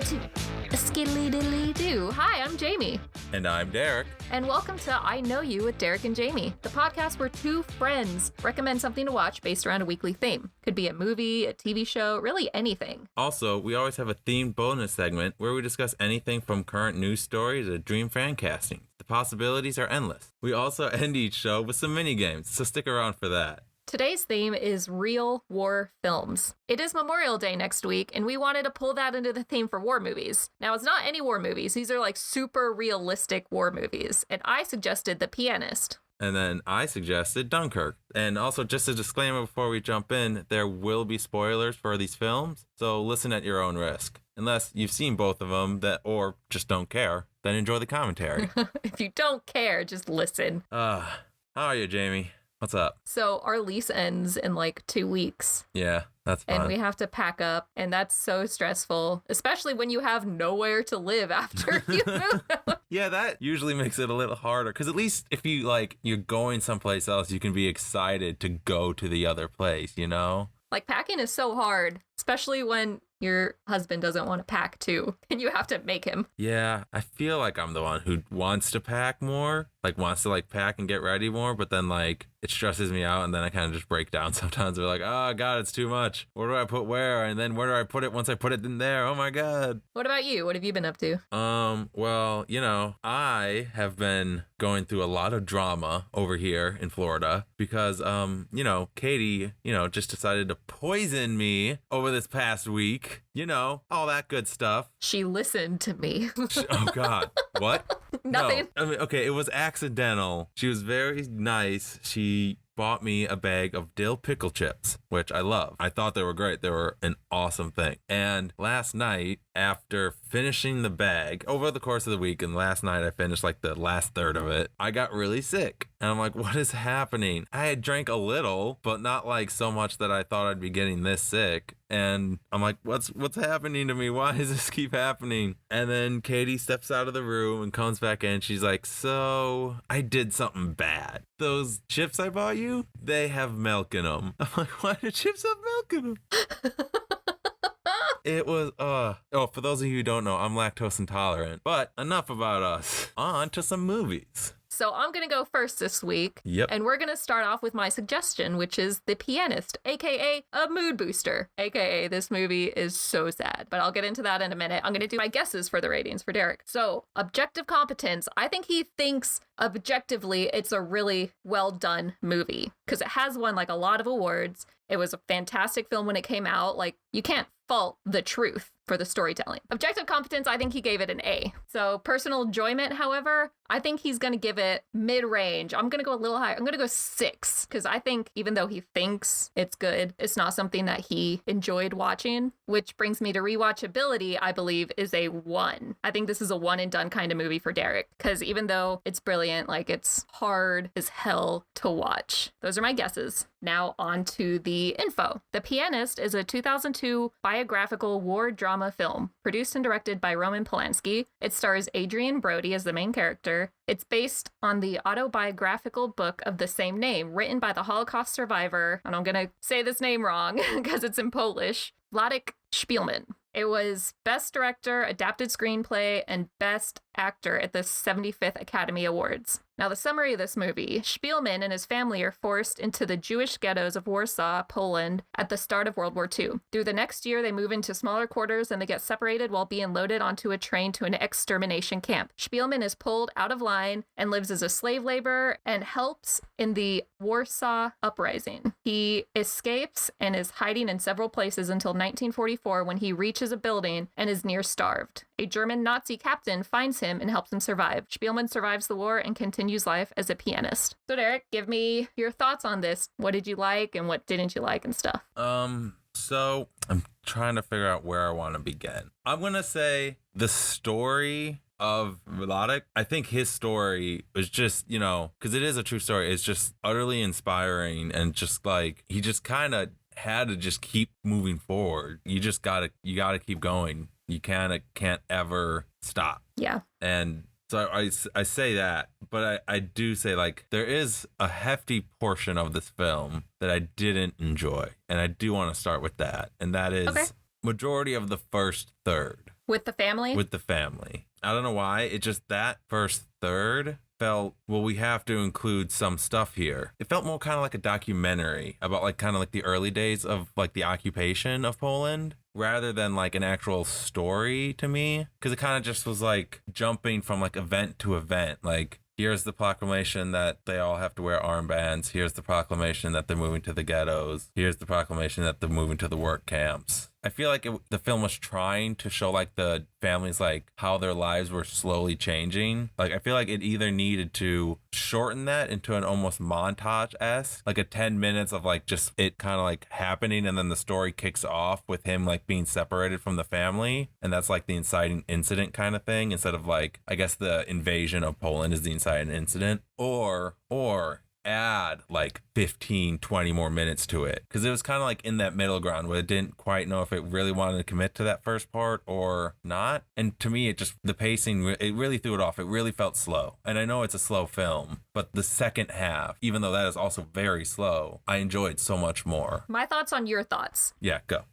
Skiddly diddly do. Hi, I'm Jamie. And I'm Derek. And welcome to I Know You with Derek and Jamie, the podcast where two friends recommend something to watch based around a weekly theme. Could be a movie, a TV show, really anything. Also, we always have a themed bonus segment where we discuss anything from current news stories to dream fan castings. The possibilities are endless. We also end each show with some mini games, so stick around for that. Today's theme is real war films. It is Memorial Day next week, and we wanted to pull that into the theme for war movies. Now, it's not any war movies. These are like super realistic war movies. And I suggested The Pianist. And then I suggested Dunkirk. And also, just a disclaimer before we jump in, there will be spoilers for these films, so listen at your own risk. Unless you've seen both of them or just don't care, then enjoy the commentary. If you don't care, just listen. How are you, Jamie? What's up? So our lease ends in like 2 weeks. Yeah, that's fun. And we have to pack up, and that's so stressful, especially when you have nowhere to live after you move out. Yeah, that usually makes it a little harder, because at least if you're going someplace else, you can be excited to go to the other place, you know? Like, packing is so hard, especially when your husband doesn't want to pack too, and you have to make him. Yeah, I feel like I'm the one who wants to pack more, wants to pack and get ready more, but then it stresses me out, and then I kind of just break down sometimes. We're like, oh God, it's too much. Where do I put where? And then where do I put it once I put it in there? Oh my God. What about you? What have you been up to? Well, I have been going through a lot of drama over here in Florida because, Katie, just decided to poison me over this past week. All that good stuff. She listened to me. Oh God. What? Nothing. No. Okay, it was accidental. She was very nice. She bought me a bag of dill pickle chips, which I love. I thought they were great. They were an awesome thing. And last night, after finishing the bag over the course of the week, and last night I finished the last third of it, I got really sick. And I'm like, what is happening? I had drank a little, but not so much that I thought I'd be getting this sick. And I'm like, what's happening to me? Why does this keep happening? And then Katie steps out of the room and comes back in. She's like, so I did something bad. Those chips I bought you, they have milk in them. I'm like, why do chips have milk in them? It was, for those of you who don't know, I'm lactose intolerant. But enough about us. On to some movies. So I'm going to go first this week. Yep. And we're going to start off with my suggestion, which is The Pianist, a.k.a. a mood booster, a.k.a. this movie is so sad. But I'll get into that in a minute. I'm going to do my guesses for the ratings for Derek. So, objective competence. I think he thinks objectively it's a really well done movie because it has won a lot of awards. It was a fantastic film when it came out. You can't fault the truth for the storytelling. Objective competence, I think he gave it an A. So personal enjoyment, however, I think he's going to give it mid-range. I'm going to go a little higher. I'm going to go 6 because I think even though he thinks it's good, it's not something that he enjoyed watching, which brings me to rewatchability, I believe, is a 1. I think this is a one and done kind of movie for Derek because even though it's brilliant, it's hard as hell to watch. Those are my guesses. Now on to the info. The Pianist is a 2002 biographical war drama film produced and directed by Roman Polanski. It stars Adrian Brody as the main character. It's based on the autobiographical book of the same name, written by the Holocaust survivor, and I'm going to say this name wrong because it's in Polish, Vladic Spielman. It was Best Director, Adapted Screenplay, and Best Actor at the 75th Academy Awards. Now, the summary of this movie: Spielman and his family are forced into the Jewish ghettos of Warsaw, Poland, at the start of World War II. Through the next year, they move into smaller quarters and they get separated while being loaded onto a train to an extermination camp. Spielman is pulled out of line and lives as a slave laborer and helps in the Warsaw Uprising. He escapes and is hiding in several places until 1944 when he reaches a building and is near starved. A German Nazi captain finds him and helps him survive. Spielman survives the war and continues life as a pianist. So Derek, give me your thoughts on this. What did you like and what didn't you like and stuff? So I'm trying to figure out where I want to begin. I'm going to say the story of Vladic. I think his story was just, because it is a true story. It's just utterly inspiring and just he just kind of had to just keep moving forward. You gotta keep going. You can't ever stop. Yeah. And so I say that, but I do say there is a hefty portion of this film that I didn't enjoy. And I do want to start with that. And that is majority of the first third. With the family? With the family. I don't know why. It just, that first third felt, well, we have to include some stuff here. It felt more kind of like a documentary about like kind of like the early days of like the occupation of Poland, rather than like an actual story to me. Because it kind of just was like jumping from like event to event. Like, here's the proclamation that they all have to wear armbands. Here's the proclamation that they're moving to the ghettos. Here's the proclamation that they're moving to the work camps. I feel like the film was trying to show like the families, like how their lives were slowly changing. Like, I feel like it either needed to shorten that into an almost montage-esque, like a 10 minutes of like just it kind of like happening, and then the story kicks off with him like being separated from the family, and that's like the inciting incident kind of thing, instead of like, I guess the invasion of Poland is the inciting incident, or add like 15-20 more minutes to it, because it was kind of like in that middle ground where it didn't quite know if it really wanted to commit to that first part or not. And to me, it just, the pacing, it really threw it off. It really felt slow, and I know it's a slow film, but the second half, even though that is also very slow, I enjoyed so much more. My thoughts on your thoughts. Yeah, go.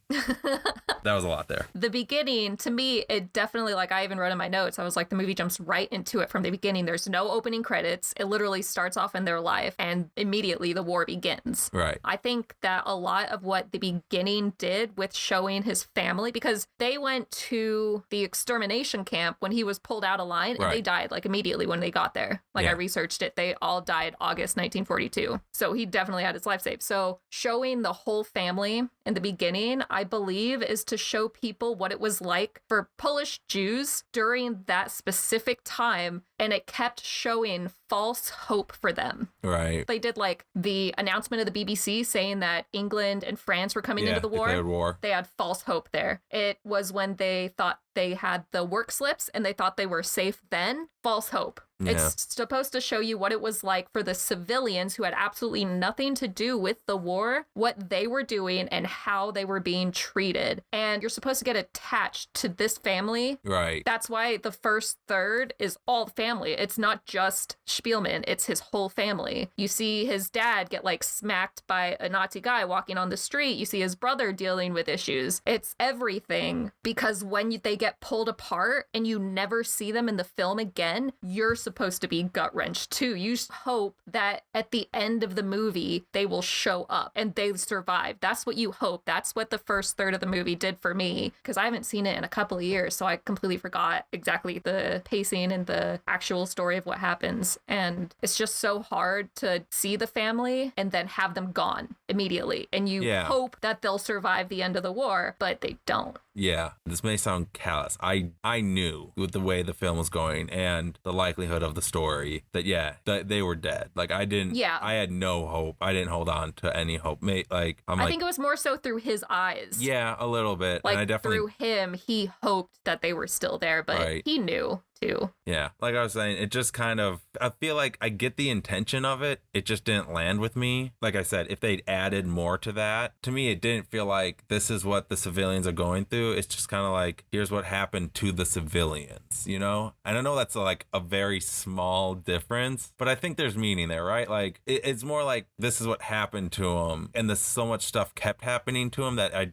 That was a lot there. The beginning, to me, it definitely, like I even wrote in my notes, I was like, the movie jumps right into it from the beginning. There's no opening credits. It literally starts off in their life, and immediately the war begins. Right. I think that a lot of what the beginning did with showing his family, because they went to the extermination camp when he was pulled out of line, and they died like immediately when they got there. Like, I researched it. They all died August 1942. So he definitely had his life saved. So showing the whole family in the beginning, I believe, is to show people what it was like for Polish Jews during that specific time, and it kept showing false hope for them. Right. They did like the announcement of the BBC saying that England and France were coming into the war. Declared war. They had false hope there. It was when they thought they had the work slips and they thought they were safe then. False hope. Yeah. It's supposed to show you what it was like for the civilians who had absolutely nothing to do with the war, what they were doing and how they were being treated. And you're supposed to get attached to this family. Right. That's why the first third is all the family. It's not just Spielman. It's his whole family. You see his dad get like smacked by a Nazi guy walking on the street. You see his brother dealing with issues. It's everything, because when they get pulled apart and you never see them in the film again, you're supposed to be gut-wrenched too. You hope that at the end of the movie they will show up and they survive. That's what you hope. That's what the first third of the movie did for me, because I haven't seen it in a couple of years, so I completely forgot exactly the pacing and the actual story of what happens. And it's just so hard to see the family and then have them gone immediately, and you hope that they'll survive the end of the war, but they don't. Yeah, this may sound callous. I knew with the way the film was going and the likelihood of the story that they were dead. Like, I didn't. Yeah. I had no hope. I didn't hold on to any hope. I think it was more so through his eyes. Yeah, a little bit. Like, and I definitely, through him, he hoped that they were still there, but he knew too. Yeah, like I was saying, it just kind of, I feel like I get the intention of it. It just didn't land with me. Like I said, if they'd added more to that, to me, it didn't feel like this is what the civilians are going through. It's just kind of like, here's what happened to the civilians, you know? And I know that's like a very small difference, but I think there's meaning there, right? Like, it's more like this is what happened to him, and so much stuff kept happening to him that I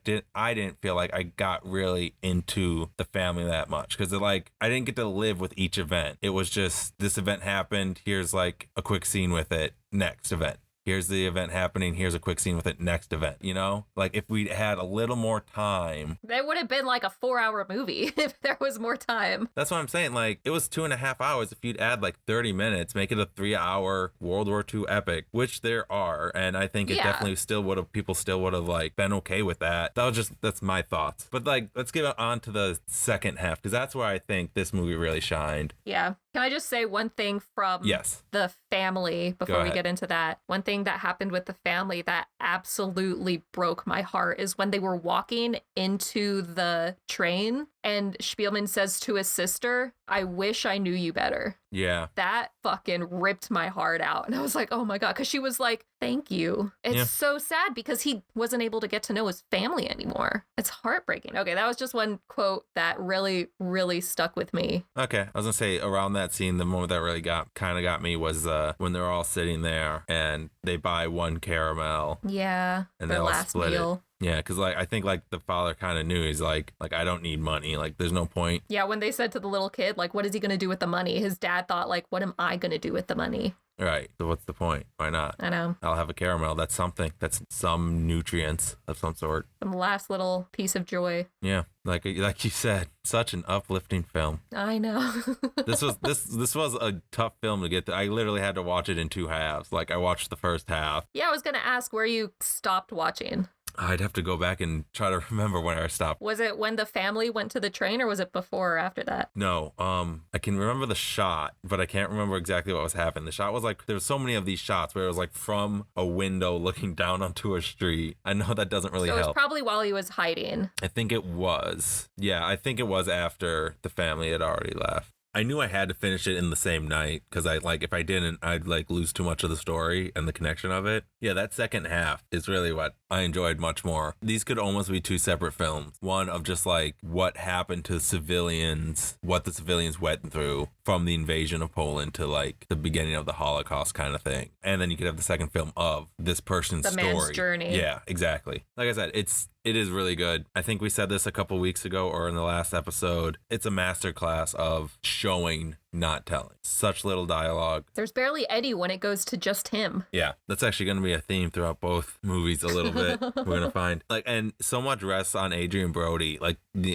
didn't feel like I got really into the family that much, because I didn't get to live with each event. It was just, this event happened, here's like a quick scene with it, next event. Here's the event happening, here's a quick scene with it, next event, you know? Like, if we'd had a little more time. That would have been like a 4-hour movie if there was more time. That's what I'm saying. Like, it was 2.5 hours. If you'd add like 30 minutes, make it a 3-hour World War II epic, which there are. And I think it definitely people still would have like been okay with that. That's my thoughts. But like, let's get on to the second half, because that's where I think this movie really shined. Yeah. Can I just say one thing from the family before we get into that? One thing that happened with the family that absolutely broke my heart is when they were walking into the train and Spielman says to his sister, "I wish I knew you better." Yeah. That fucking ripped my heart out. And I was like, oh my God. Because she was like, thank you. It's so sad because he wasn't able to get to know his family anymore. It's heartbreaking. Okay, that was just one quote that really, really stuck with me. Okay. I was going to say, around that scene, the moment that really got me was when they're all sitting there and they buy one caramel. Yeah. And their last meal. Yeah, because like I think like the father kind of knew. He's like I don't need money. Like there's no point. Yeah, when they said to the little kid, like, what is he going to do with the money? His dad thought, like, what am I going to do with the money? Right. So what's the point? Why not? I know. I'll have a caramel. That's something. That's some nutrients of some sort. Some last little piece of joy. Yeah. Like you said, such an uplifting film. I know. This was a tough film to get through. I literally had to watch it in 2 halves. Like I watched the first half. Yeah, I was going to ask where you stopped watching. I'd have to go back and try to remember when I stopped. Was it when the family went to the train, or was it before or after that? No, I can remember the shot, but I can't remember exactly what was happening. The shot was like, there were so many of these shots where it was like from a window looking down onto a street. I know that doesn't really help. So it was probably while he was hiding. I think it was. Yeah, I think it was after the family had already left. I knew I had to finish it in the same night because if I didn't, I'd like lose too much of the story and the connection of it. Yeah, that second half is really what I enjoyed much more. These could almost be 2 separate films. One of just like what happened to civilians, what the civilians went through from the invasion of Poland to like the beginning of the Holocaust kind of thing. And then you could have the second film of this person's story. The man's journey. Yeah, exactly. Like I said, it is really good. I think we said this a couple weeks ago or in the last episode. It's a masterclass of showing, not telling. Such little dialogue. There's barely any when it goes to just him. Yeah, that's actually going to be a theme throughout both movies a little bit. We're going to find and so much rests on Adrian Brody,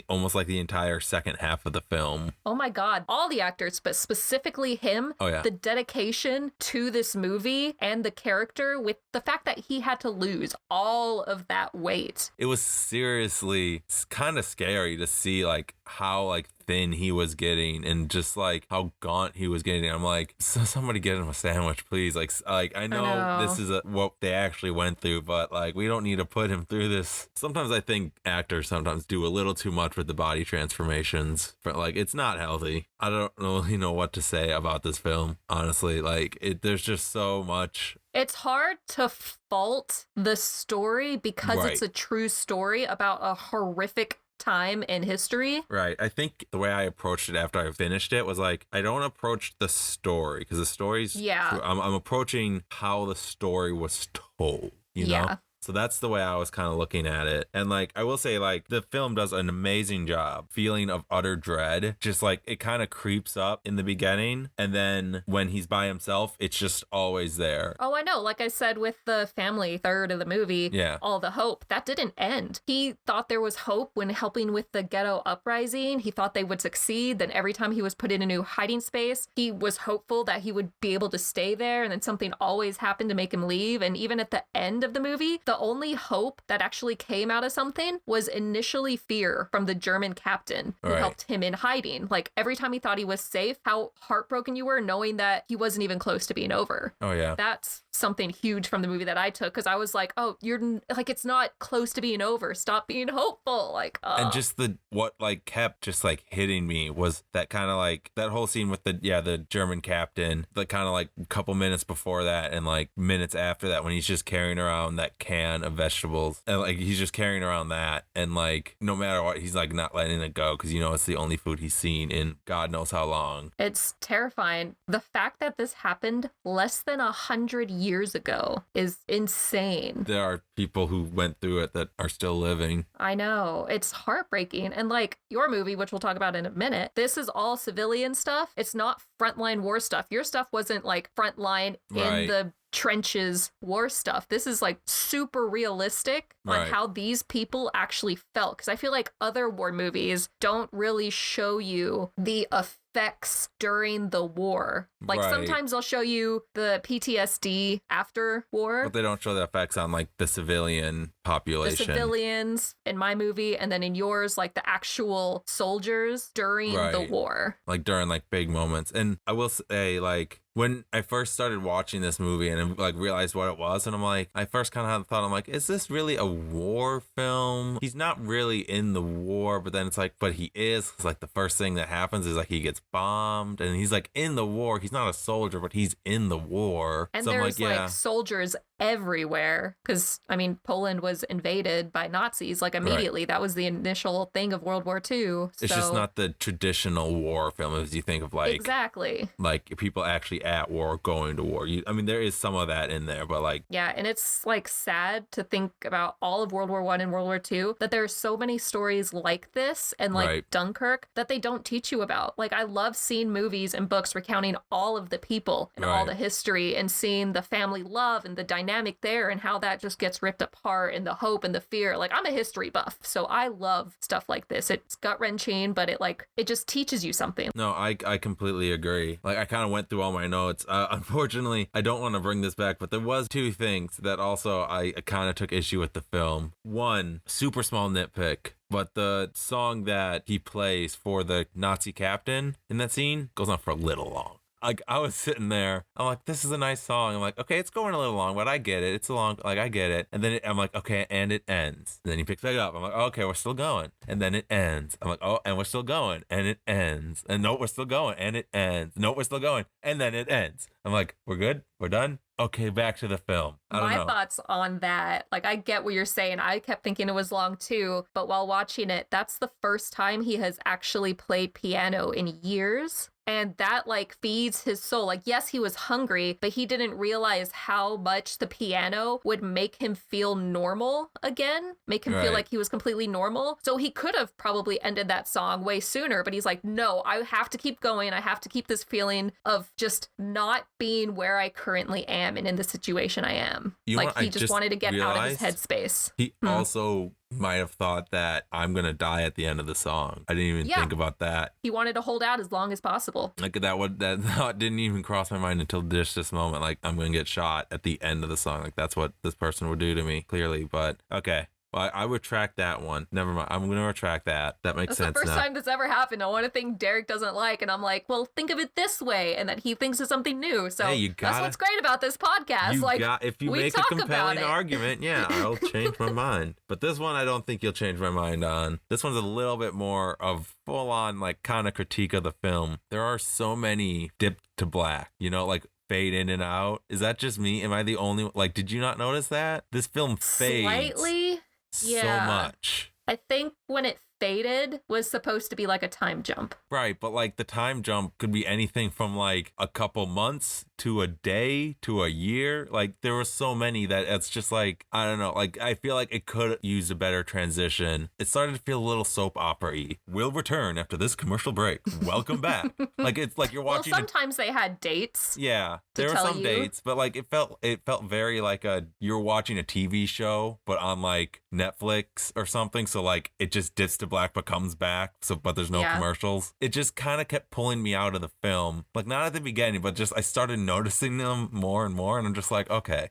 almost like the entire second half of the film. Oh my God. All the actors, but specifically him. Oh yeah. The dedication to this movie and the character with the fact that he had to lose all of that weight. It was seriously kind of scary to see like how like thin he was getting and just like how gaunt he was getting. I'm like, somebody get him a sandwich, please. Like I know this is what they actually went through, but like we don't need to put him through this. Sometimes I think actors sometimes do a little too much with the body transformations, but like it's not healthy. I don't really know what to say about this film, honestly. Like there's just so much. It's hard to fault the story because It's a true story about a horrific time in history. Right. I think the way I approached it after I finished it was like, I don't approach the story because the story's I'm approaching how the story was told, you know? So that's the way I was kind of looking at it. And like, I will say like the film does an amazing job. Feeling of utter dread, just like it kind of creeps up in the beginning. And then when he's by himself, it's just always there. Oh, I know. Like I said, with the family third of the movie, all the hope, that didn't end. He thought there was hope when helping with the ghetto uprising. He thought they would succeed. Then every time he was put in a new hiding space, he was hopeful that he would be able to stay there. And then something always happened to make him leave. And even at the end of the movie, the only hope that actually came out of something was initially fear from the German captain who helped him in hiding. Like every time he thought he was safe, how heartbroken you were knowing that he wasn't even close to being over. Oh yeah. That's something huge from the movie that I took because I was like, oh, you're like, it's not close to being over. Stop being hopeful. Like, and just what like kept just like hitting me was that kind of like that whole scene with the German captain, like kind of like a couple minutes before that and like minutes after that when he's just carrying around that can of vegetables and like he's just carrying around that and like no matter what he's like not letting it go because it's the only food he's seen in God knows how long. It's terrifying. The fact that this happened less than 100 years ago is insane. There are people who went through it that are still living. I know. It's heartbreaking. And like your movie, which we'll talk about in a minute, this is all civilian stuff. It's not frontline war stuff. Your stuff wasn't like frontline in the trenches war stuff. This is like super realistic on how these people actually felt. Because I feel like other war movies don't really show you the effects during the war. Like sometimes they'll show you the PTSD after war. But they don't show the effects on like the civilian population. The civilians in my movie and then in yours, like the actual soldiers during the war. Like during like big moments. And I will say like when I first started watching this movie and like realized what it was, and I'm like, I first kind of had the thought, I'm like, is this really a war film? He's not really in the war, but then it's like, but he is. It's like the first thing that happens is like he gets bombed and he's like in the war. He's not a soldier, but he's in the war. And so there's I'm like soldiers everywhere because, I mean, Poland was invaded by Nazis like immediately. Right. That was the initial thing of World War II. It's just not the traditional war film as you think of, like, exactly, like people actually at war going to war. I mean, there is some of that in there, but like, yeah, and it's like sad to think about all of World War I and World War II that there's so many stories like this and like Dunkirk that they don't teach you about. Like, I love seeing movies and books recounting all of the people and all the history and seeing the family love and the dynamic there and how that just gets ripped apart and the hope and the fear. Like, I'm a history buff, so I love stuff like this. It's gut-wrenching, but it just teaches you something. No, I completely agree. Like, I kind of went through all my notes. Unfortunately, I don't want to bring this back, but there was two things that also I kind of took issue with the film. One, super small nitpick, but the song that he plays for the Nazi captain in that scene goes on for a little long. Like, I was sitting there, I'm like, this is a nice song. I'm like, okay, it's going a little long, but I get it. It's a long, like, I get it. And then I'm like, okay, and it ends. And then he picks back up. I'm like, okay, we're still going. And then it ends. I'm like, oh, and we're still going. And it ends. And no, we're still going. And it ends. No, we're still going. And then it ends. I'm like, we're good? We're done? Okay, back to the film. I don't know. My thoughts on that, like, I get what you're saying. I kept thinking it was long too, but while watching it, that's the first time he has actually played piano in years. And that, like, feeds his soul. Like, yes, he was hungry, but he didn't realize how much the piano would make him feel normal again, make him feel like he was completely normal. So he could have probably ended that song way sooner, but he's like, no, I have to keep going. I have to keep this feeling of just not being where I currently am and in the situation I am. Like, he just wanted to get out of his headspace. He also might have thought that I'm gonna die at the end of the song. I didn't even think about that. He wanted to hold out as long as possible. Like, that thought didn't even cross my mind until just this moment. Like, I'm gonna get shot at the end of the song. Like, that's what this person would do to me, clearly. But okay. Well, I retract that one. Never mind. I'm going to retract that. That makes sense now. That's the first time this ever happened. I want to think Derek doesn't like, and I'm like, well, think of it this way, and that he thinks of something new. So that's what's great about this podcast. If you make a compelling argument, yeah, I'll change my mind. But this one, I don't think you'll change my mind on. This one's a little bit more of full-on, like, kind of critique of the film. There are so many dip to black, you know, like, fade in and out. Is that just me? Am I the only, like, did you not notice that? This film fades slightly. So much. I think when it faded was supposed to be like a time jump. Right, but like the time jump could be anything from like a couple months to a day to a year. Like, there were so many that it's just like, I don't know, like, I feel like it could use a better transition. It started to feel a little soap opera-y. We'll return after this commercial break. Welcome back. Like, it's like you're watching. Well, sometimes they had dates. Yeah, there were some dates, but like it felt very like you're watching a TV show, but on like Netflix or something. So like it just dips to black but comes back. So, but there's no commercials. It just kind of kept pulling me out of the film. Like, not at the beginning, but just I started noticing them more and more, and I'm just like, okay,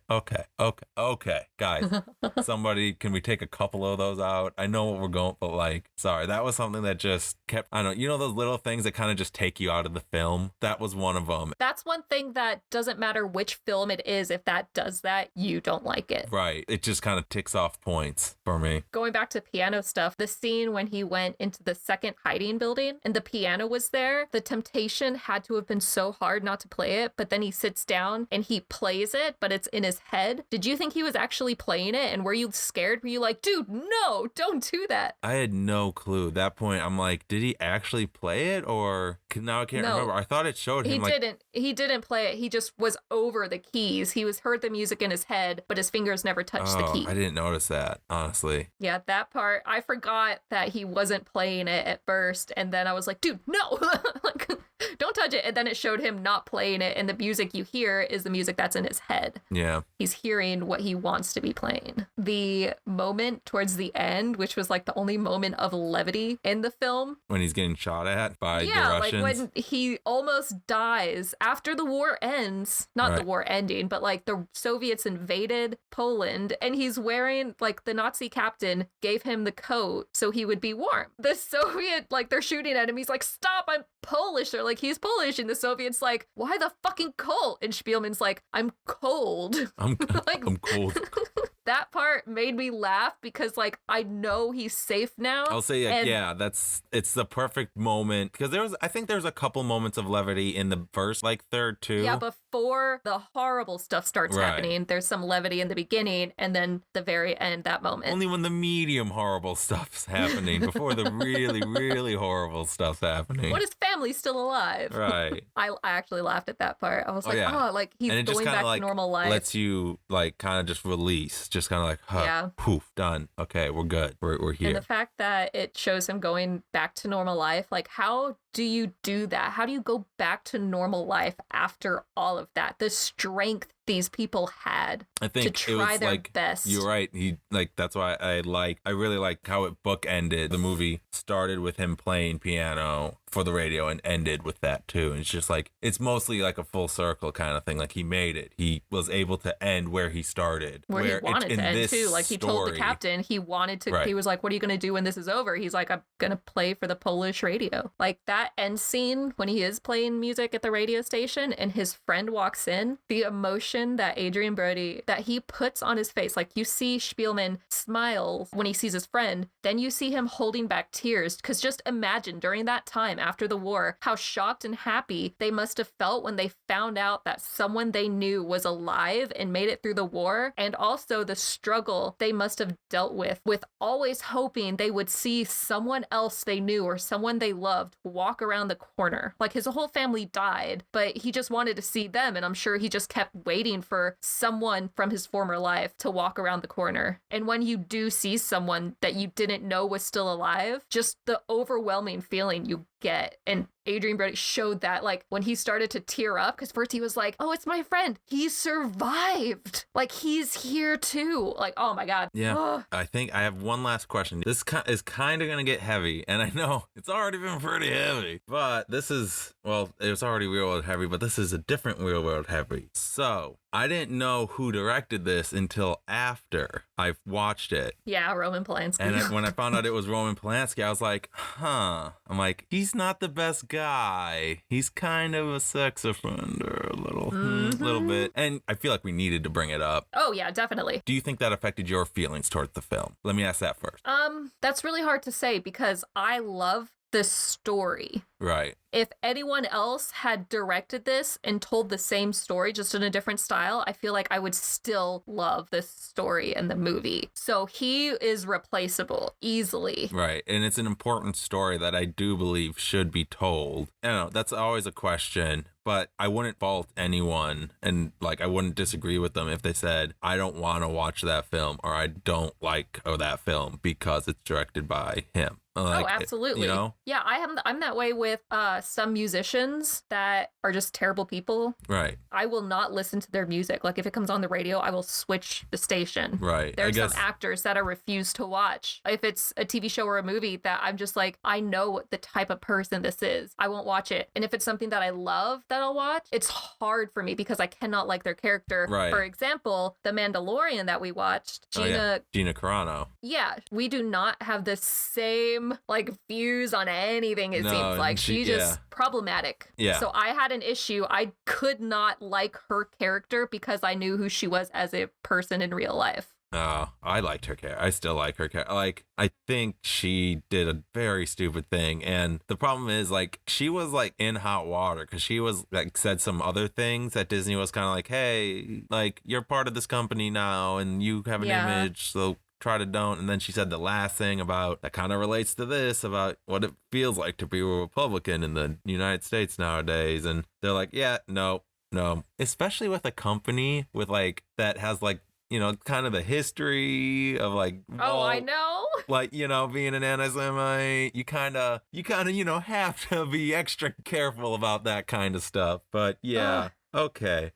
guys, somebody, can we take a couple of those out? I know what we're going, but like, sorry, that was something that just kept, I don't know, you know, those little things that kind of just take you out of the film. That was one of them. That's one thing that doesn't matter which film it is. If that does that, you don't like it. Right. It just kind of ticks off points for me. Going back to piano stuff, the scene when he went into the second hiding building and the piano was there, the temptation had to have been so hard not to play it, but then he sits down and he plays it, but it's in his head. Did you think he was actually playing it? And were you scared? Were you like, dude, no, don't do that? I had no clue. At that point, I'm like, did he actually play it? Or now I can't remember. I thought it showed him. He didn't play it. He just was over the keys. He heard the music in his head, but his fingers never touched the key. I didn't notice that, honestly. Yeah, that part, I forgot that he wasn't playing it at first. And then I was like, dude, no, like, don't touch it. And then it showed him not playing it. And the music you hear is the music that's in his head. Yeah. He's hearing what he wants to be playing. The moment towards the end, which was like the only moment of levity in the film. When he's getting shot at by the Russians. Like when he almost dies after the war ends. Not the war ending, but like the Soviets invaded Poland and he's wearing, like, the Nazi captain gave him the coat so he would be warm. The Soviet, like, they're shooting at him. He's like, stop, I'm Polish. They're like, he's Polish. And the Soviets like, why the fucking Colt? And Spielman's like, I'm cold. I'm cold. that part made me laugh because, like, I know he's safe now. I'll say, and yeah, it's the perfect moment because I think there's a couple moments of levity in the first, like, third too. Yeah, before the horrible stuff starts happening, there's some levity in the beginning, and then the very end, that moment. Only when the medium horrible stuff's happening, before the really, really horrible stuff's happening. When his family's still alive. Right. I actually laughed at that part. I was like, yeah. like, he's and it going just back like to normal life. lets you, like, kind of just release. Just kind of like, huh, poof, done. Okay, we're good. We're here. And the fact that it shows him going back to normal life, like, how do you do that? How do you go back to normal life after all of that? The strength these people had I think to try their like, best. You're right. That's why I really like how it bookended. The movie started with him playing piano for the radio and ended with that too. And it's just like, it's mostly like a full circle kind of thing. Like, he made it. He was able to end where he started. Where he wanted to end too. Like, he told the captain he wanted to, he was like, what are you going to do when this is over? He's like, I'm going to play for the Polish radio. Like, that end scene when he is playing music at the radio station and his friend walks in, the emotion that Adrian Brody, that he puts on his face, like, you see Spielman smiles when he sees his friend, then you see him holding back tears, because just imagine during that time after the war, how shocked and happy they must have felt when they found out that someone they knew was alive and made it through the war, and also the struggle they must have dealt with always hoping they would see someone else they knew or someone they loved walk around the corner. Like, his whole family died, but he just wanted to see them, and I'm sure he just kept waiting for someone from his former life to walk around the corner. And when you do see someone that you didn't know was still alive, just the overwhelming feeling you get. And Adrian Brody showed that, like, when he started to tear up, because first he was like, oh, it's my friend, he survived, like, he's here too. Like, oh my god. Yeah. Ugh. I think I have one last question. This is kind of gonna get heavy, and I know it's already been pretty heavy, but this is, well, it was already real world heavy, but this is a different real world heavy. So I didn't know who directed this until after I watched it. Yeah, Roman Polanski. And when I found out it was Roman Polanski, I was like, huh. I'm like, he's not the best guy. He's kind of a sex offender, a little bit. And I feel like we needed to bring it up. Oh yeah, definitely. Do you think that affected your feelings towards the film? Let me ask that first. That's really hard to say because I love the story. Right. If anyone else had directed this and told the same story, just in a different style, I feel like I would still love this story and the movie. So he is replaceable easily. Right. And it's an important story that I do believe should be told. I don't know, that's always a question, but I wouldn't fault anyone. And, like, I wouldn't disagree with them if they said, I don't want to watch that film, or I don't like that film because it's directed by him. Like, oh, absolutely. You know? Yeah, I'm that way with some musicians that are just terrible people. Right. I will not listen to their music. Like, if it comes on the radio, I will switch the station. Right. There's some actors that I refuse to watch. If it's a TV show or a movie that I'm just like, I know what the type of person this is, I won't watch it. And if it's something that I love that I'll watch, it's hard for me because I cannot like their character. Right. For example, The Mandalorian that we watched, Gina Carano. Yeah, we do not have the same like views on anything. It seems like she just problematic. Yeah. So I had an issue. I could not like her character because I knew who she was as a person in real life. Oh, I liked her character. I still like her character. Like, I think she did a very stupid thing. And the problem is, like, she was, like, in hot water because she was, like, said some other things that Disney was kind of like, hey, like, you're part of this company now and you have an image, so try to don't. And then she said the last thing about that kind of relates to this, about what it feels like to be a Republican in the United States nowadays. And they're like, yeah, no. Especially with a company with, like, that has, like, you know, kind of the history of, like, I know. Like, you know, being an anti-Semite, you kind of, you know, have to be extra careful about that kind of stuff. But yeah. Okay,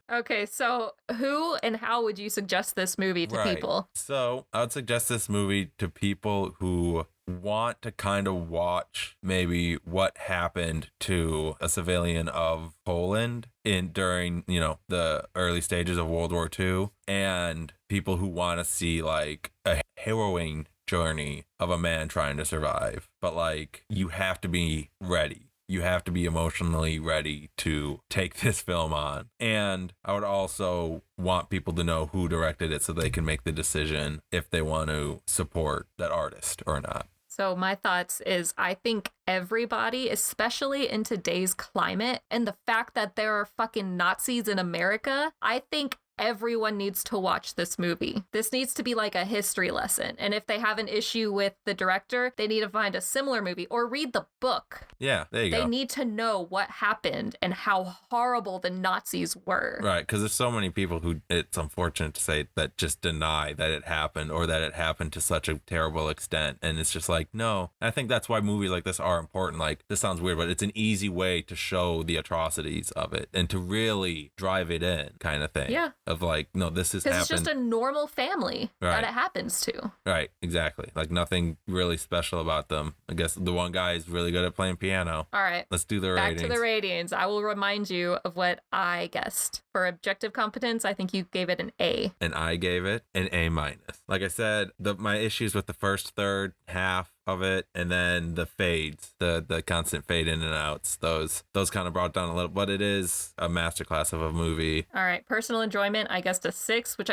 so who and how would you suggest this movie to people? So I would suggest this movie to people who want to kind of watch maybe what happened to a civilian of Poland during, you know, the early stages of World War II, and people who want to see, like, a harrowing journey of a man trying to survive. But, like, you have to be ready. you have to be emotionally ready to take this film on. And I would also want people to know who directed it so they can make the decision if they want to support that artist or not. So my thoughts is I think everybody, especially in today's climate and the fact that there are fucking Nazis in America, I think everyone needs to watch this movie. This needs to be like a history lesson. And if they have an issue with the director, they need to find a similar movie or read the book. Yeah, there you go. They need to know what happened and how horrible the Nazis were. Right, because there's so many people who, it's unfortunate to say, that just deny that it happened or that it happened to such a terrible extent. And it's just like, no. I think that's why movies like this are important. Like, this sounds weird, but it's an easy way to show the atrocities of it and to really drive it in, kind of thing. Yeah. Of like, no, this has happened. Because it's just a normal family Right. that it happens to. Right, exactly. Like nothing really special about them. I guess the one guy is really good at playing piano. All right. Let's do the Back ratings. to the ratings. I will remind you of what I guessed. For objective competence, I think you gave it an A. And I gave it an A minus. Like I said, my issues with the first third half of it, and then the fades, the constant fade in and outs, those kind of brought down a little, but it is a masterclass of a movie. All right, personal enjoyment, I guessed a 6, which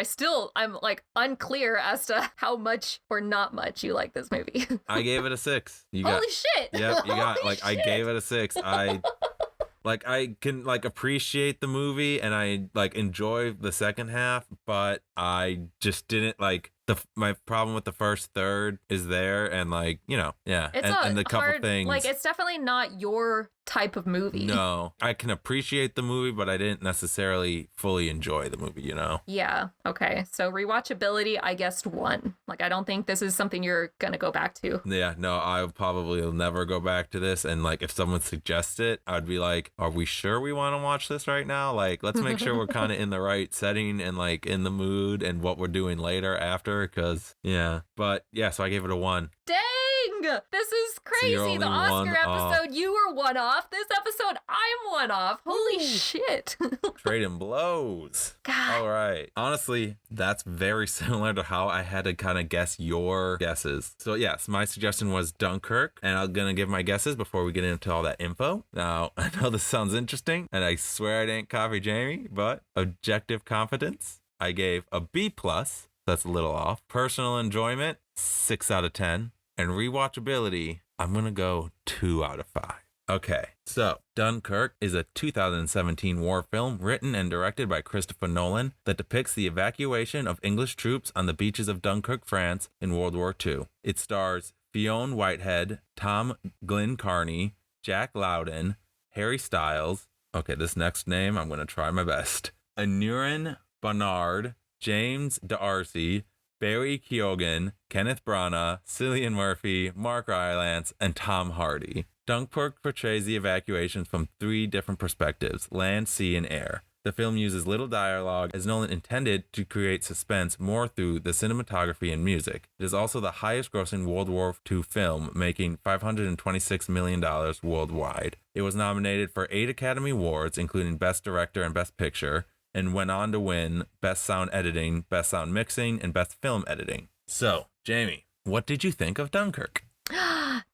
I'm like unclear as to how much or not much you like this movie. I gave it a 6. Holy shit! Yep, you got Holy like I shit. gave it a 6. I can like appreciate the movie and I like enjoy the second half, but I just didn't like my problem with the first third is there, and like, you know, yeah, It's and the couple hard, things. like it's definitely not your type of movie. No, I can appreciate the movie, but I didn't necessarily fully enjoy the movie, you know? Yeah. Okay. So rewatchability, I guessed 1. Like, I don't think this is something you're gonna go back to. Yeah, no, I probably will never go back to this. And like, if someone suggests it, I'd be like, are we sure we want to watch this right now? Like, let's make sure we're kind of in the right setting and like in the mood and what we're doing later after. Cause yeah, but yeah, so I gave it a 1. Dang! This is crazy. only The Oscar one off. episode, you were 1 off. This episode, I'm 1 off. Holy shit. Trading blows. God. All right. Honestly, that's very similar to how I had to kind of guess your guesses. So yes, my suggestion was Dunkirk, and I'm going to give my guesses before we get into all that info. Now, I know this sounds interesting, and I swear I didn't copy Jamie, but objective competence, I gave a B+. That's a little off. Personal enjoyment, 6 out of 10. And rewatchability, I'm going to go 2 out of 5. Okay, so Dunkirk is a 2017 war film written and directed by Christopher Nolan that depicts the evacuation of English troops on the beaches of Dunkirk, France in World War II. It stars Fionn Whitehead, Tom Glencarney, Jack Lowden, Harry Styles. Okay, this next name, I'm going to try my best. Aneurin Barnard, James D'Arcy, Barry Keoghan, Kenneth Branagh, Cillian Murphy, Mark Rylance, and Tom Hardy. Dunkirk portrays the evacuations from 3 different perspectives: land, sea, and air. The film uses little dialogue, as Nolan intended to create suspense more through the cinematography and music. It is also the highest-grossing World War II film, making $526 million worldwide. It was nominated for 8 Academy Awards, including Best Director and Best Picture, and went on to win Best Sound Editing, Best Sound Mixing, and Best Film Editing. So, Jamie, what did you think of Dunkirk?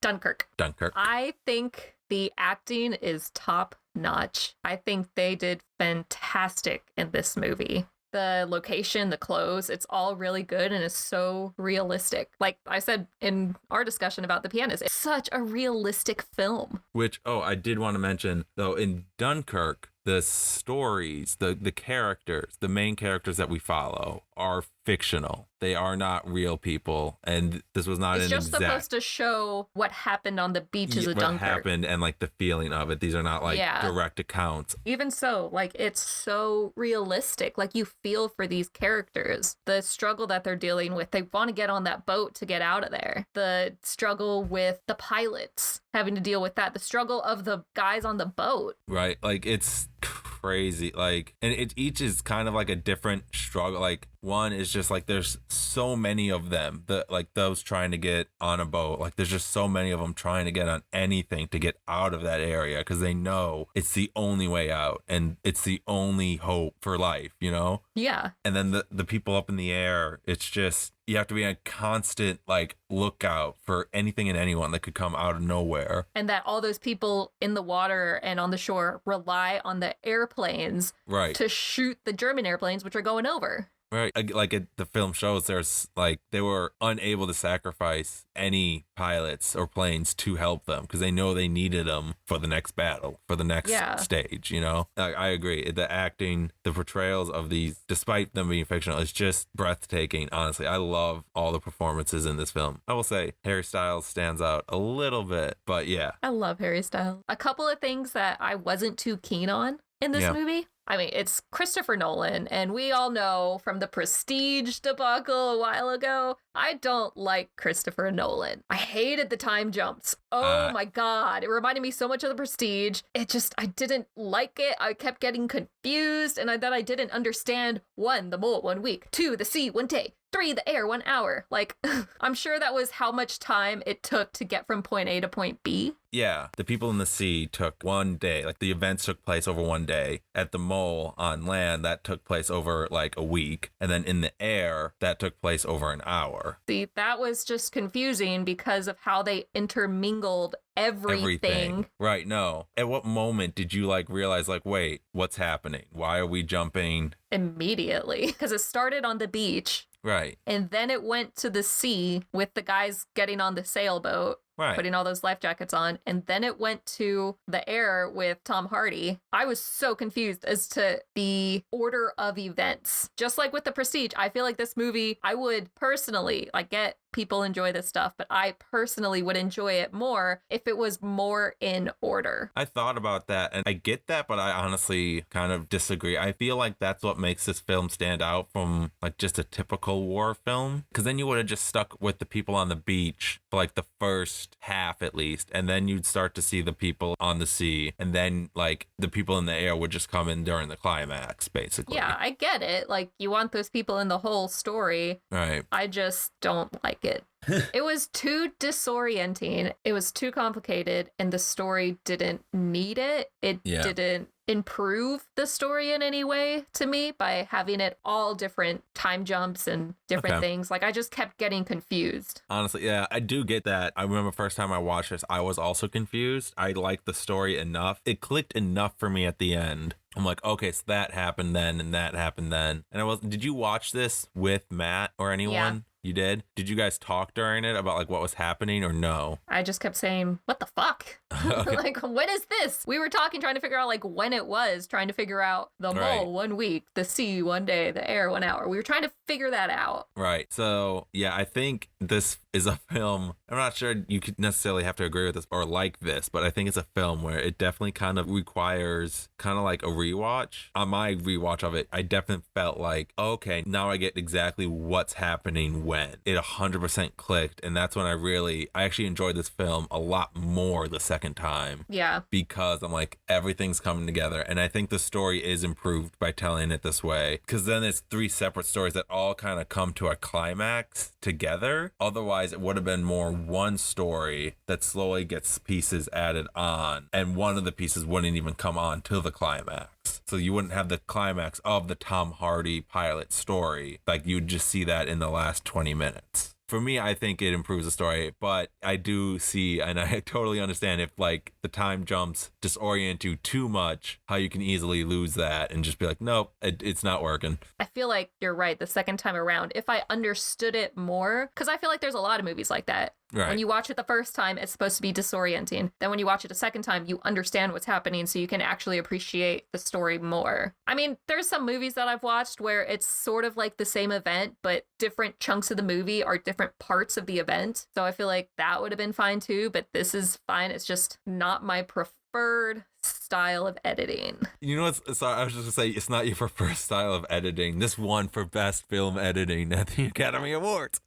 Dunkirk. I think the acting is top notch. I think they did fantastic in this movie. The location, the clothes, it's all really good and it's so realistic. Like I said in our discussion about The Pianist, it's such a realistic film. Which, I did want to mention, though, in Dunkirk, the stories, the characters, the main characters that we follow are fictional. They are not real people. And this was not it's just supposed to show what happened on the beaches of Dunkirk. What happened and like the feeling of it. These are not like direct accounts. Even so, like it's so realistic. Like you feel for these characters. The struggle that they're dealing with. They want to get on that boat to get out of there. The struggle with the pilots having to deal with that. The struggle of the guys on the boat. Right. Like it's crazy. Like, and each is kind of like a different struggle. Like One is just like there's so many of them, like those trying to get on a boat. Like there's just so many of them trying to get on anything to get out of that area because they know it's the only way out and it's the only hope for life, you know? Yeah. And then the people up in the air, it's just, you have to be on constant like lookout for anything and anyone that could come out of nowhere. And that all those people in the water and on the shore rely on the airplanes to shoot the German airplanes, which are going over. Right. Like the film shows, there's like they were unable to sacrifice any pilots or planes to help them because they know they needed them for the next battle, for the next stage, you know? I agree. The acting, the portrayals of these, despite them being fictional, is just breathtaking, honestly. I love all the performances in this film. I will say Harry Styles stands out a little bit, but yeah. I love Harry Styles. A couple of things that I wasn't too keen on in this movie. I mean, it's Christopher Nolan, and we all know from the Prestige debacle a while ago, I don't like Christopher Nolan. I hated the time jumps. Oh my God. It reminded me so much of the Prestige. I didn't like it. I kept getting confused, and then I didn't understand 1, the mole 1 week, 2, the sea 1 day, 3, the air 1 hour. Like, I'm sure that was how much time it took to get from point A to point B. Yeah, the people in the sea took 1 day. Like the events took place over 1 day. At the mole on land, that took place over like a week. And then in the air, that took place over an hour. See, that was just confusing because of how they intermingled everything. Right, no. At what moment did you like realize like, wait, what's happening? Why are we jumping? Immediately. Because it started on the beach. Right. And then it went to the sea with the guys getting on the sailboat. Putting all those life jackets on. And then it went to the air with Tom Hardy. I was so confused as to the order of events. Just like with The Prestige, I feel like this movie, I would personally, like, get people enjoy this stuff, but I personally would enjoy it more if it was more in order. I thought about that and I get that, but I honestly kind of disagree. I feel like that's what makes this film stand out from like just a typical war film. Because then you would have just stuck with the people on the beach for like the first half at least, and then you'd start to see the people on the sea, and then like the people in the air would just come in during the climax, basically. Yeah, I get it. Like you want those people in the whole story. Right. I just don't like it. It was too disorienting. It was too complicated, and the story didn't need it. It didn't improve the story in any way to me by having it all different time jumps and different things. Like I just kept getting confused. Honestly, yeah, I do get that. I remember first time I watched this, I was also confused. I liked the story enough. It clicked enough for me at the end. I'm like, okay, so that happened then and that happened then. And did you watch this with Matt or anyone? Yeah. You did? Did you guys talk during it about like what was happening or no? I just kept saying, what the fuck? Like, when is this? We were talking, trying to figure out like when it was, trying to figure out the mole 1 week, the sea 1 day, the air 1 hour. We were trying to figure that out. Right. So yeah, I think this is a film. I'm not sure you could necessarily have to agree with this or like this, but I think it's a film where it definitely kind of requires kind of like a rewatch. On my rewatch of it, I definitely felt like, okay, now I get exactly what's happening when. It 100% clicked, and that's when I actually enjoyed this film a lot more the second time. Yeah. Because I'm like, everything's coming together, and I think the story is improved by telling it this way. Because then it's 3 separate stories that all kind of come to a climax together. Otherwise, it would have been more one story that slowly gets pieces added on, and one of the pieces wouldn't even come on till the climax. So you wouldn't have the climax of the Tom Hardy pilot story. Like you'd just see that in the last 20 minutes. For me, I think it improves the story, but I do see, and I totally understand if like the time jumps disorient you too much, how you can easily lose that and just be like, nope, it's not working. I feel like you're right the second time around. If I understood it more, because I feel like there's a lot of movies like that. Right. When you watch it the first time, it's supposed to be disorienting. Then when you watch it a second time, you understand what's happening, so you can actually appreciate the story more. I mean, there's some movies that I've watched where it's sort of like the same event, but different chunks of the movie are different parts of the event. So I feel like that would have been fine too, but this is fine. It's just not my preferred style of editing. You know what's, sorry, I was just gonna say, it's not your preferred style of editing. This won for best film editing at the Academy Awards.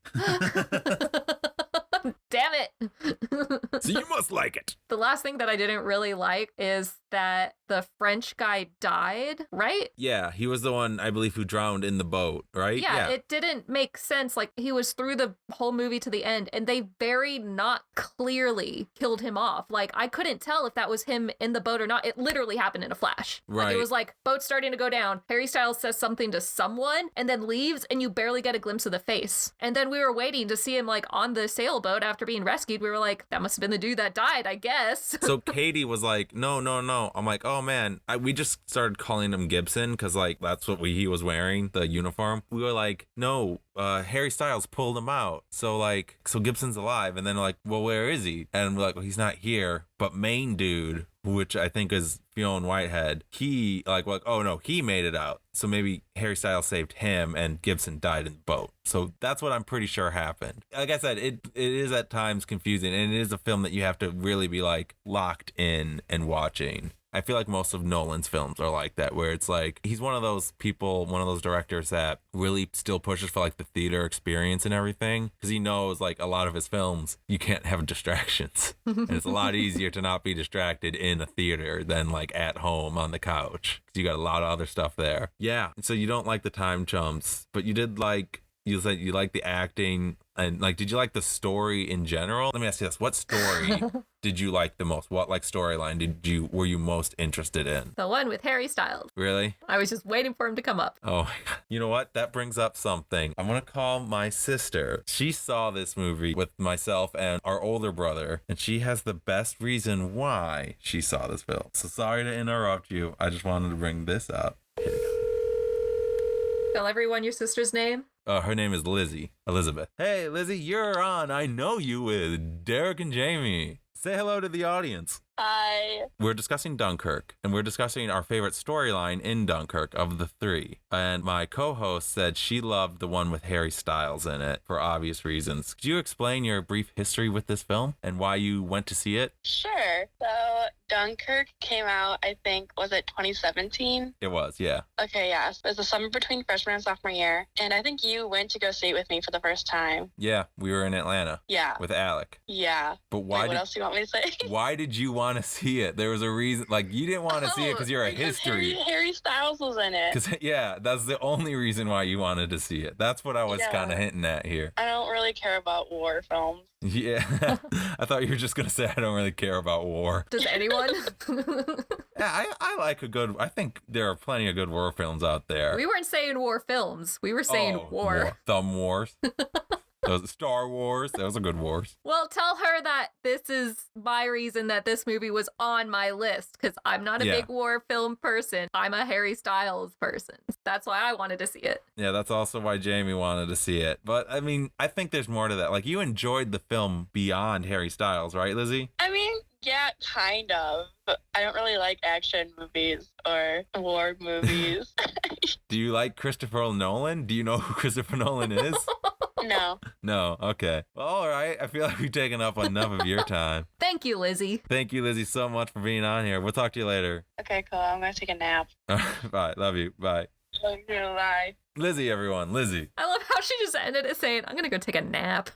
Damn it. So you must like it. The last thing that I didn't really like is that the French guy died, right? Yeah, he was the one, I believe, who drowned in the boat, right? Yeah, it didn't make sense. Like, he was through the whole movie to the end, and they very not clearly killed him off. Like, I couldn't tell if that was him in the boat or not. It literally happened in a flash. Right. Like, it was like, boat starting to go down. Harry Styles says something to someone, and then leaves, and you barely get a glimpse of the face. And then we were waiting to see him, like, on the sailboat after being rescued. We were like, that must have been the dude that died, I guess. So Katie was like, no. I'm like, oh man. We just started calling him Gibson because like that's what he was wearing, the uniform. We were like, no, Harry Styles pulled him out. So Gibson's alive. And then like, well, where is he? And we're like, well, he's not here. But main dude, which I think is Fionn Whitehead, he oh no, he made it out. So maybe Harry Styles saved him and Gibson died in the boat. So that's what I'm pretty sure happened. Like I said, it is at times confusing, and it is a film that you have to really be like locked in and watching. I feel like most of Nolan's films are like that, where it's like he's one of those people, one of those directors that really still pushes for like the theater experience and everything, because he knows like a lot of his films, you can't have distractions. And it's a lot easier to not be distracted in a theater than like at home on the couch, because you got a lot of other stuff there. Yeah. So you don't like the time jumps, but you did like, you said you like the acting, and like, did you like the story in general? Let me ask you this: what story did you like the most? What like storyline were you most interested in? The one with Harry Styles. Really? I was just waiting for him to come up. Oh, you know what? That brings up something. I'm gonna call my sister. She saw this movie with myself and our older brother, and she has the best reason why she saw this film. So sorry to interrupt you. I just wanted to bring this up. Tell everyone your sister's name. Her name is Lizzie. Elizabeth. Hey, Lizzie, you're on I Know You with Derek and Jamie. Say hello to the audience. Hi. We're discussing Dunkirk, and we're discussing our favorite storyline in Dunkirk of the three. And my co-host said she loved the one with Harry Styles in it for obvious reasons. Could you explain your brief history with this film and why you went to see it? Sure. So Dunkirk came out, I think, was it 2017? It was, yeah. Okay, yeah. So it was the summer between freshman and sophomore year. And I think you went to go see it with me for the first time. Yeah, we were in Atlanta. Yeah. With Alec. Yeah. But why? What else do you want me to say? Why did you want to see it? There was a reason. Like, you didn't want to see it because you're a history. Harry Styles was in it. Because yeah, that's the only reason why you wanted to see it. That's what I was kind of hinting at here. I don't really care about war films. Yeah. I thought you were just going to say I don't really care about war. Does anyone? Yeah, I like I think there are plenty of good war films out there. We weren't saying war films. We were saying war. Thumb Wars. Those Star Wars. Those are good wars. Well, tell her that this is my reason that this movie was on my list, because I'm not a big war film person. I'm a Harry Styles person. That's why I wanted to see it. Yeah, that's also why Jamie wanted to see it. But I mean, I think there's more to that. Like, you enjoyed the film beyond Harry Styles, right, Lizzie? I mean, yeah, kind of. But I don't really like action movies or war movies. Do you like Christopher Nolan? Do you know who Christopher Nolan is? No. No, okay. Well, all right. I feel like we've taken up enough of your time. Thank you, Lizzie. Thank you, Lizzie, so much for being on here. We'll talk to you later. Okay, cool. I'm going to take a nap. Bye. Love you. Bye. Okay, bye. Lizzie, everyone. Lizzie. I love how she just ended it saying, I'm going to go take a nap.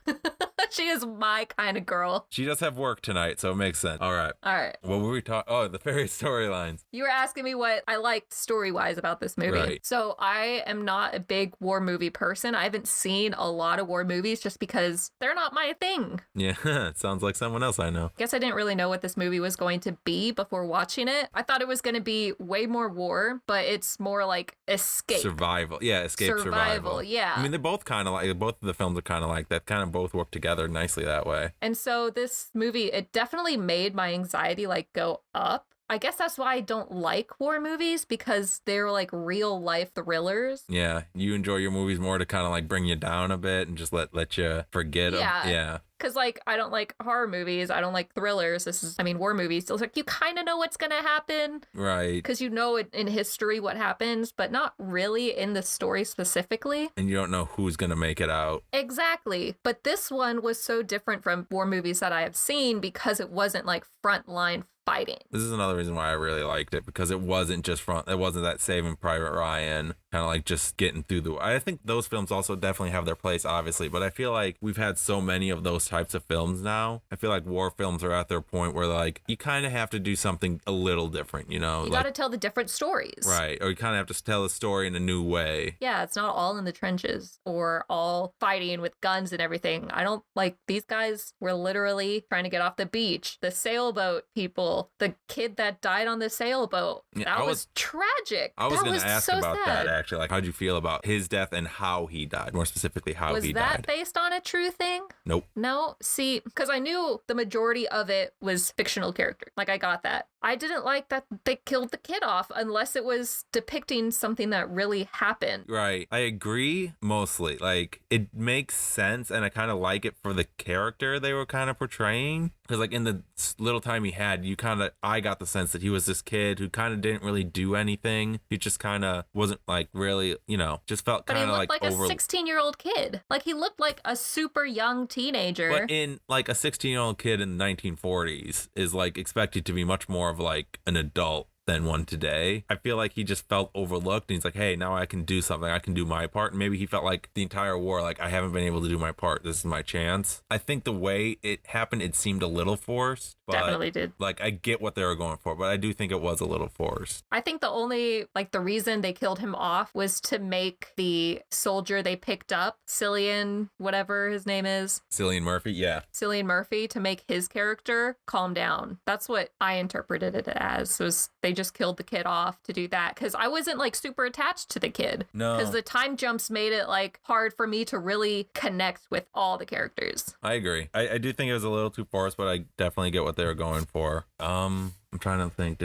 She is my kind of girl. She does have work tonight, so it makes sense. All right. What were we talking? Oh, the fairy storylines. You were asking me what I liked story-wise about this movie. Right. So I am not a big war movie person. I haven't seen a lot of war movies just because they're not my thing. Yeah, it sounds like someone else I know. Guess I didn't really know what this movie was going to be before watching it. I thought it was going to be way more war, but it's more like escape. Survival. Yeah, escape survival. Yeah. I mean, they're both kind of like, both of the films are kind of like that, kind of both work together nicely that way. And so this movie, it definitely made my anxiety like go up. I guess that's why I don't like war movies, because they're like real life thrillers. Yeah, you enjoy your movies more to kind of like bring you down a bit and just let you forget them. Yeah. Because, like, I don't like horror movies. I don't like thrillers. War movies. So it's like you kind of know what's going to happen. Right. Because you know in history what happens, but not really in the story specifically. And you don't know who's going to make it out. Exactly. But this one was so different from war movies that I have seen because it wasn't like frontline fighting. This is another reason why I really liked it, because it wasn't just it wasn't that Saving Private Ryan kind of like just getting through the. I think those films also definitely have their place, obviously, but I feel like we've had so many of those types of films now. I feel like war films are at their point where like you kind of have to do something a little different, you know? You like, got to tell the different stories. Right. Or you kind of have to tell the story in a new way. Yeah, it's not all in the trenches or all fighting with guns and everything. I don't like these guys were literally trying to get off the beach. The sailboat people, the kid that died on the sailboat. Yeah, that was tragic. I was going to ask so about sad. that actually. Like, how'd you feel about his death and how he died? More specifically, how he died. Was that based on a true thing? Nope. No. See, because I knew the majority of it was fictional characters. Like, I got that. I didn't like that they killed the kid off unless it was depicting something that really happened. Right. I agree mostly. Like, it makes sense, and I kind of like it for the character they were kind of portraying. Because, like, in the little time he had, I got the sense that he was this kid who kind of didn't really do anything. He just kind of wasn't, like, really, you know, just felt kind of like But he looked like a 16-year-old kid. Like, he looked like a super young teenager. But in, like, a 16-year-old kid in the 1940s is, like, expected to be much more of, like, an adult than one today. I feel like he just felt overlooked, and he's like, hey, now I can do something. I can do my part. And maybe he felt like the entire war, like, I haven't been able to do my part. This is my chance. I think the way it happened, it seemed a little forced. But, definitely did. Like, I get what they were going for, but I do think it was a little forced. I think the reason they killed him off was to make the soldier they picked up, Cillian, whatever his name is. Cillian Murphy, yeah. Cillian Murphy, to make his character calm down. That's what I interpreted it as, was they just killed the kid off to do that. Because I wasn't, like, super attached to the kid. No. Because the time jumps made it, like, hard for me to really connect with all the characters. I agree. I do think it was a little too forced, but I definitely get what they were going for. I'm trying to think.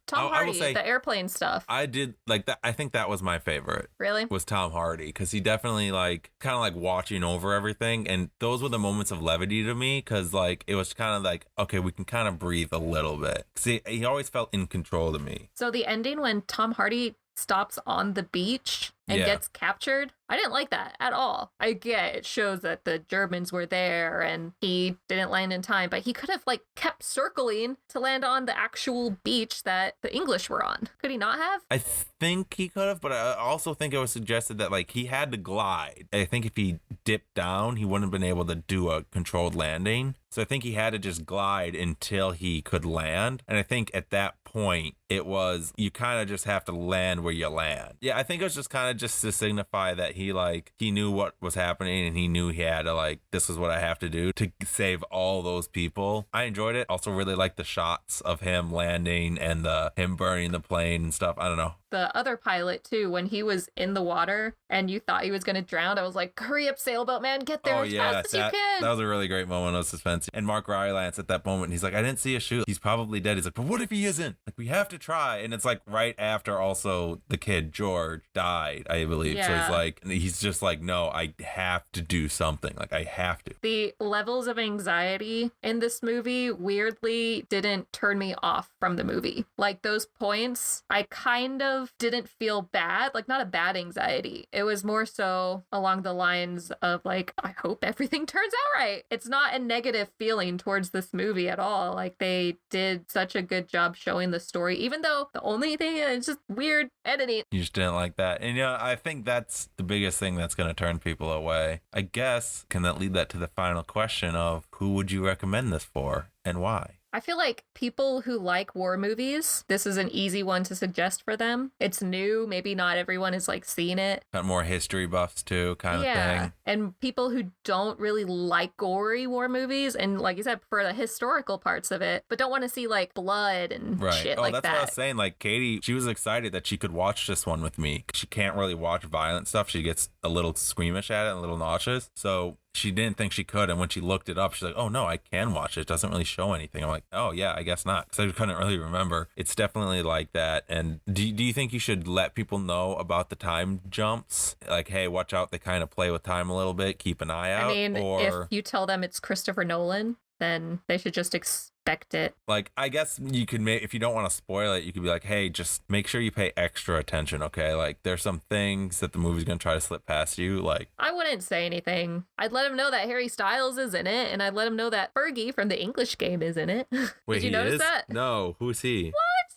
Tom Hardy, the airplane stuff. I did like that. I think that was my favorite. Really? Was Tom Hardy, because he definitely like kind of like watching over everything, and those were the moments of levity to me, because like it was kind of like, okay, we can kind of breathe a little bit. See, he always felt in control to me. So the ending when Tom Hardy stops on the beach and gets captured, I didn't like that at all. I get it shows that the Germans were there and he didn't land in time, but he could have like kept circling to land on the actual beach that the English were on. Could he not have? I think he could have, but I also think it was suggested that like he had to glide. I think if he dipped down, he wouldn't have been able to do a controlled landing. So I think he had to just glide until he could land. And I think at that point, it was, you kind of just have to land where you land. Yeah, I think it was just kind of just to signify that he knew what was happening, and he knew he had to like, this is what I have to do to save all those people. I enjoyed it. Also really liked the shots of him landing and him burning the plane and stuff. I don't know. The other pilot too, when he was in the water and you thought he was going to drown, I was like, hurry up, sailboat man, get there as fast as you can. That was a really great moment of suspense. And Mark Rylance at that moment, he's like, I didn't see a shoot. He's probably dead. He's like, but what if he isn't? Like, we have to try. And it's like right after also the kid, George, died, I believe. Yeah. So he's like, he's just like, no, I have to do something. Like, I have to. The levels of anxiety in this movie weirdly didn't turn me off from the movie. Like those points, I kind of didn't feel bad, like not a bad anxiety. It was more so along the lines of like, I hope everything turns out right. It's not a negative feeling towards this movie at all. Like they did such a good job showing the story, even though the only thing is just weird editing. You just didn't like that. And I think that's the biggest thing that's going to turn people away. I guess, can that lead that to the final question of who would you recommend this for and why? I feel like people who like war movies, this is an easy one to suggest for them. It's new. Maybe not everyone is like seen it. Got more history buffs too, kind of thing. And people who don't really like gory war movies and like you said, prefer the historical parts of it, but don't want to see like blood and shit like that. That's what I was saying. Like Katie, she was excited that she could watch this one with me. She can't really watch violent stuff. She gets a little squeamish at it and a little nauseous. So she didn't think she could, and when she looked it up, she's like, oh no, I can watch it. It doesn't really show anything. I'm like, oh yeah, I guess not, because I couldn't really remember. It's definitely like that. And do you think you should let people know about the time jumps? Like, hey, watch out, they kind of play with time a little bit, keep an eye out? I mean, if you tell them it's Christopher Nolan, then they should just expect it. Like, I guess you could if you don't want to spoil it, you could be like, hey, just make sure you pay extra attention, okay? Like, there's some things that the movie's gonna try to slip past you. Like, I wouldn't say anything. I'd let him know that Harry Styles is in it, and I'd let him know that Fergie from the English Game is in it. wait, Did you notice that? No, who's he? What?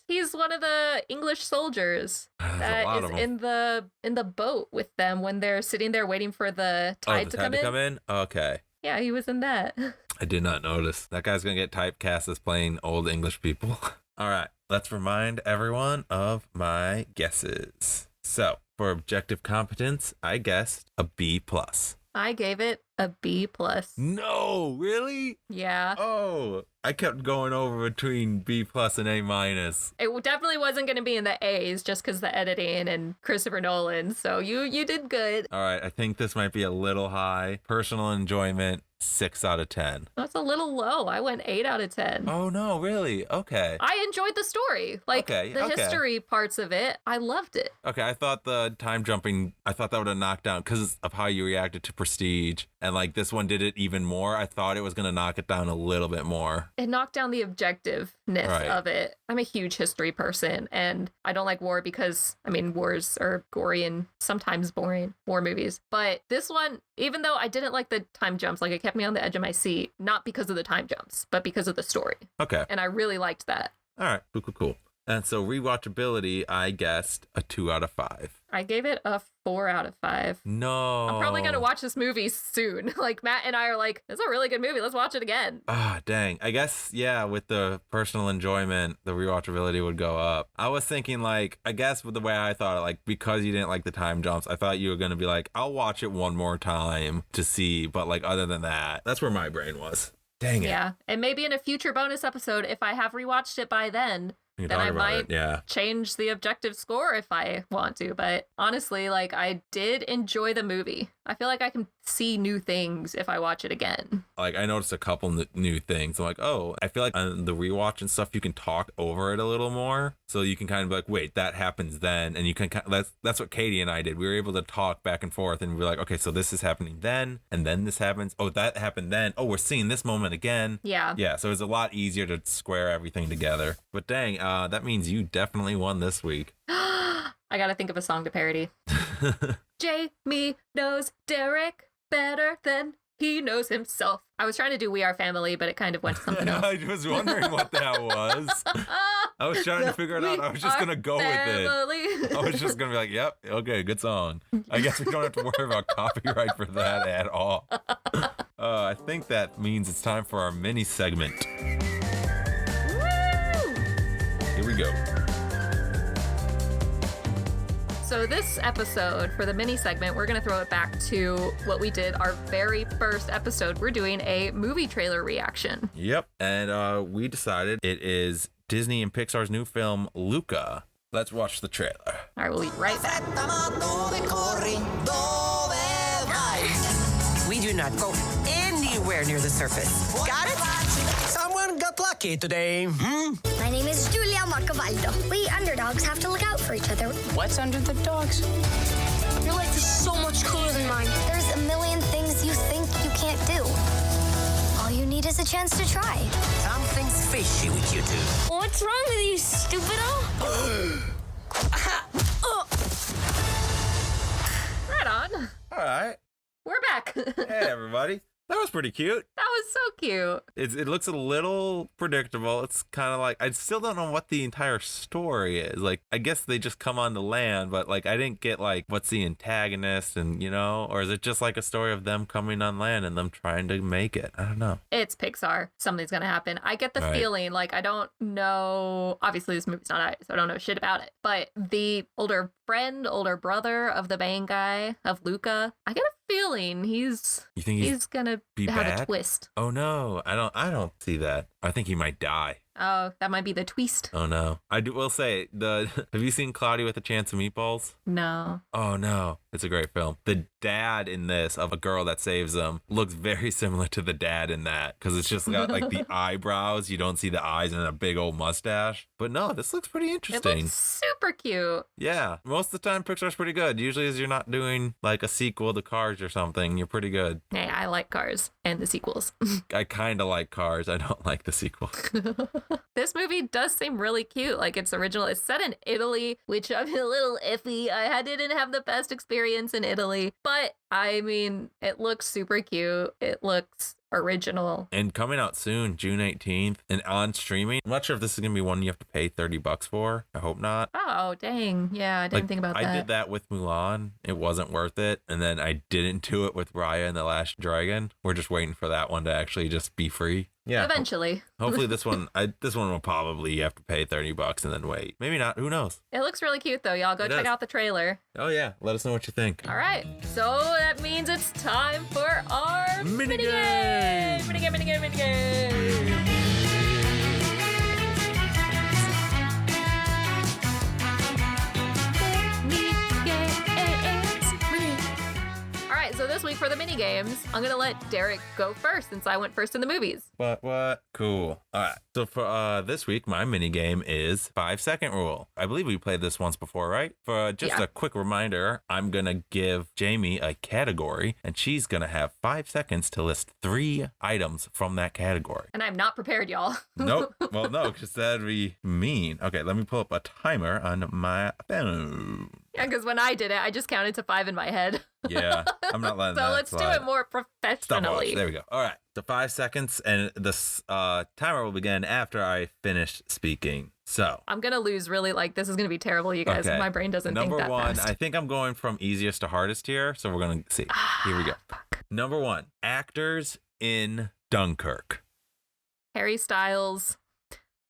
He's one of the English soldiers There's a that lot is of them. in the boat with them when they're sitting there waiting for the tide the to come in. Okay. Yeah, he was in that. I did not notice. That guy's going to get typecast as playing old English people. All right. Let's remind everyone of my guesses. So, for objective competence, I guessed a B+. I gave it a B+. No, really? Yeah. Oh, I kept going over between B+ and A-. It definitely wasn't going to be in the A's just because the editing and Christopher Nolan. So you did good. All right, I think this might be a little high. Personal enjoyment, 6 out of 10. That's a little low. I went 8 out of 10. Oh, no, really? Okay. I enjoyed the story. Like, the history parts of it, I loved it. Okay, I thought the time jumping, I thought that would have knocked down because of how you reacted to Prestige. And like this one did it even more. I thought it was going to knock it down a little bit more. It knocked down the objectiveness of it. I'm a huge history person, and I don't like war because, I mean, wars are gory and sometimes boring, war movies. But this one, even though I didn't like the time jumps, like it kept me on the edge of my seat, not because of the time jumps, but because of the story. Okay. And I really liked that. All right, cool. And so rewatchability, I guessed a 2 out of 5. I gave it a 4 out of 5. No. I'm probably going to watch this movie soon. Like, Matt and I are like, it's a really good movie. Let's watch it again. Ah, dang. I guess, yeah, with the personal enjoyment, the rewatchability would go up. I was thinking, like, I guess with the way I thought it, like, because you didn't like the time jumps, I thought you were going to be like, I'll watch it one more time to see. But, like, other than that, that's where my brain was. Dang it. Yeah. And maybe in a future bonus episode, if I have rewatched it by then I might change the objective score if I want to. But honestly, like, I did enjoy the movie. I feel like I can see new things if I watch it again. Like, I noticed a couple new things. I'm like, oh, I feel like on the rewatch and stuff, you can talk over it a little more. So you can kind of be like, wait, that happens then. And you can that's what Katie and I did. We were able to talk back and forth and we're like, okay, so this is happening then. And then this happens. Oh, that happened then. Oh, we're seeing this moment again. Yeah. Yeah. So it's a lot easier to square everything together. But dang, that means you definitely won this week. I got to think of a song to parody. Jamie knows Derek better than he knows himself. I was trying to do We Are Family, but it kind of went to something else. I was wondering what that was. I was trying to figure it out. I was just going to go with it. I was just going to be like, yep, okay, good song. I guess we don't have to worry about copyright for that at all. I think that means it's time for our mini segment. Woo! Here we go. So this episode, for the mini segment, we're going to throw it back to what we did our very first episode. We're doing a movie trailer reaction. Yep. And we decided it is Disney and Pixar's new film, Luca. Let's watch the trailer. All right, we'll be right back. We do not go anywhere near the surface. Got it? Someone got lucky today. My name is Julia Marcavaldo. We underdogs have to look out for each other. What's under the dogs? Your life is so much cooler than mine. There's a million things you think you can't do. All you need is a chance to try. Something's fishy with you two. What's wrong with you, stupido? Right on. All right. We're back. Hey, everybody. That was pretty cute. That was so cute. It looks a little predictable. It's kind of like, I still don't know what the entire story is. Like, I guess they just come on the land, but like, I didn't get like, what's the antagonist and, you know, or is it just like a story of them coming on land and them trying to make it? I don't know. It's Pixar. Something's going to happen. I get the feeling, like, I don't know. Obviously, this movie's not out, so I don't know shit about it. But the older brother of the main guy, of Luca, I get a feeling he's gonna have bad? A twist. Oh no, I don't see that. I think he might die. Oh, that might be the twist. Oh no. Will say have you seen Cloudy with a Chance of Meatballs? No. Oh no. It's a great film. The dad in this, of a girl that saves them, looks very similar to the dad in that, because it's just got like the eyebrows. You don't see the eyes and a big old mustache. But no, this looks pretty interesting. It looks super cute. Yeah. Most of the time Pixar's pretty good. Usually as you're not doing like a sequel to Cars or something, you're pretty good. Hey, I like Cars and the sequels. I kind of like Cars. I don't like the sequel. This movie does seem really cute. Like, it's original. It's set in Italy, which I'm a little iffy. I didn't have the best experience in Italy, but I mean, it looks super cute. It looks original. And coming out soon, June 18th, and on streaming. I'm not sure if this is going to be one you have to pay $30 for. I hope not. Oh, dang. Yeah, I didn't think about that. I did that with Mulan. It wasn't worth it. And then I didn't do it with Raya and the Last Dragon. We're just waiting for that one to actually just be free. Yeah. Eventually. Hopefully this one will probably have to pay $30 and then wait. Maybe not. Who knows? It looks really cute, though. Y'all go check out the trailer. Oh, yeah. Let us know what you think. All right. So that means it's time for our minigame. Minigame. So this week for the mini games, I'm gonna let Derek go first since I went first in the movies. What? Cool. All right. So for this week, my mini game is 5-second rule. I believe we played this once before, right? For just a quick reminder, I'm gonna give Jamie a category, and she's gonna have 5 seconds to list 3 items from that category. And I'm not prepared, y'all. Nope. Well, no, because that'd be mean. Okay, let me pull up a timer on my phone. Yeah, because when I did it, I just counted to 5 in my head. Yeah, I'm not letting so that let's slide. do it more professionally. There we go. All right. So 5 seconds, and this timer will begin after I finish speaking. So I'm going to lose really, this is going to be terrible, you guys. Okay. My brain doesn't think that Number one, fast. I think I'm going from easiest to hardest here, so we're going to see. Here we go. Fuck. Number 1, actors in Dunkirk. Harry Styles,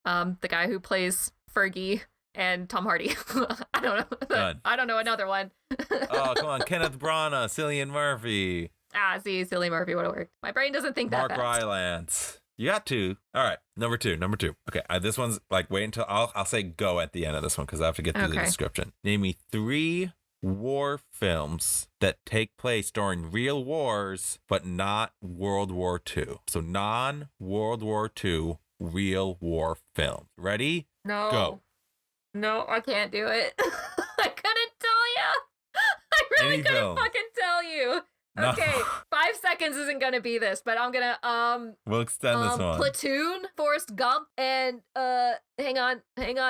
the guy who plays Fergie, and Tom Hardy. I don't know. Done. I don't know another one. Oh, come on. Kenneth Branagh, Cillian Murphy. See, Silly Murphy would have worked. My brain doesn't think that Mark fast. Rylance. You got 2. All right. Number two. Okay. This one's wait until I'll say go at the end of this one because I have to get through the description. Name me 3 war films that take place during real wars, but not World War II. So non-World War II real war films. Ready? No. Go. No, I can't do it. I couldn't tell you. I really Any couldn't film. fucking tell you. No. Okay, 5 seconds isn't gonna be this, but I'm gonna We'll extend this one. Platoon, Forrest Gump, and hang on,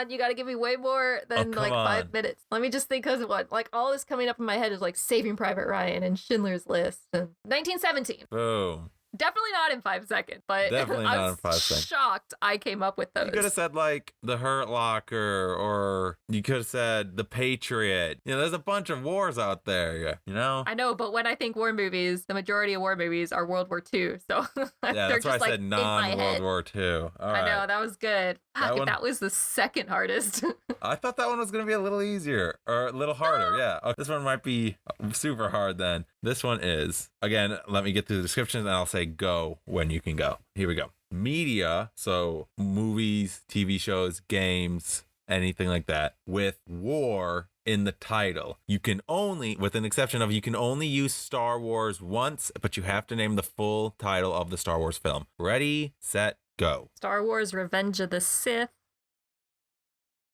you gotta give me way more than come 5 on. minutes. Let me just think of what all this coming up in my head is Saving Private Ryan and Schindler's List and 1917. Boom. Definitely not in 5 seconds, but Definitely I not was in 5 seconds. shocked I came up with those. You could have said The Hurt Locker, or you could have said The Patriot. There's a bunch of wars out there, I know, but when I think war movies, the majority of war movies are World War II. So Yeah, they're that's why just I said in my non-World head. War II. All right. I know, that was good. Fuck, one- that was the second hardest. I thought that one was going to be a little easier or a little harder. Yeah. Okay, this one might be super hard then. This one is, again, let me get through the descriptions and I'll say go when you can go. Here we go. Media, so movies, TV shows, games, anything like that, with war in the title. You can only, with an exception of, you can only use Star Wars once, but you have to name the full title of the Star Wars film. Ready, set, go. Star Wars Revenge of the Sith.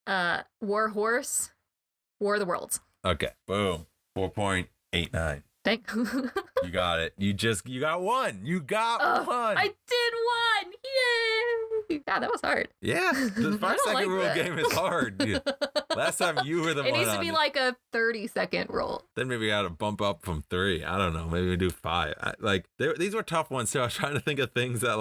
War Horse. War of the Worlds. Okay, boom. 4.89. Thank You got it. You got one. You got one. I did one. Yay! God, that was hard. Yeah, the 5 I don't second like rule that. game is hard. Dude. Last time you were the It one needs to on be it. a 30-second roll. Then maybe I got to bump up from 3. I don't know. Maybe we do 5. These were tough ones too. I was trying to think of things that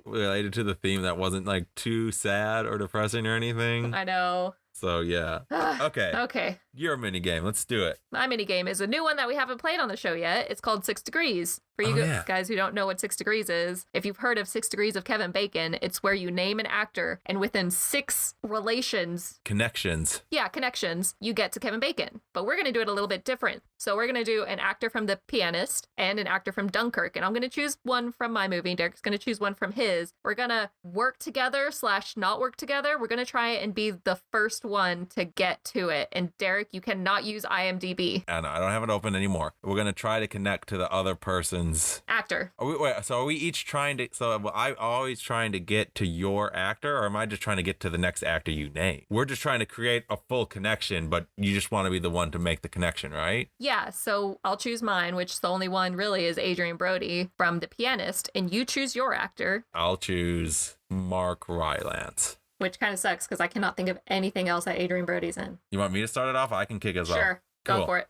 related to the theme that wasn't too sad or depressing or anything. I know. So yeah. Okay. Okay. Your mini game. Let's do it. My mini game is a new one that we haven't played on the show yet. It's called 6 Degrees. For you guys who don't know what 6 Degrees is, if you've heard of 6 Degrees of Kevin Bacon, it's where you name an actor and within 6 Connections. connections, you get to Kevin Bacon. But we're going to do it a little bit different. So we're going to do an actor from The Pianist and an actor from Dunkirk. And I'm going to choose one from my movie. Derek's going to choose one from his. We're going to work together / not work together. We're going to try and be the first one to get to it. And Derek, you cannot use IMDb. I know. I don't have it open anymore. We're going to try to connect to the other person's Actor. Are we each trying to, I'm always trying to get to your actor, or am I just trying to get to the next actor you name? We're just trying to create a full connection, but you just want to be the one to make the connection, right? Yeah, so I'll choose mine, which the only one really is Adrian Brody from The Pianist, and you choose your actor. I'll choose Mark Rylance. Which kind of sucks because I cannot think of anything else that Adrian Brody's in. You want me to start it off? I can kick us off. Sure. Go Cool. for it.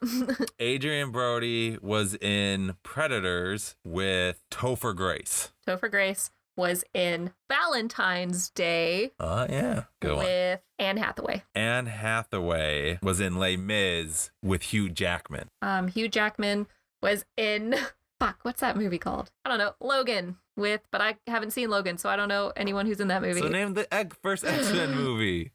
Adrian Brody was in Predators with Topher Grace. Topher Grace was in Valentine's Day Oh, yeah. Good one. with Anne Hathaway. Anne Hathaway was in Les Mis with Hugh Jackman. Hugh Jackman was in fuck, what's that movie called? I don't know. Logan but I haven't seen Logan, so I don't know anyone who's in that movie. So name the first X-Men movie.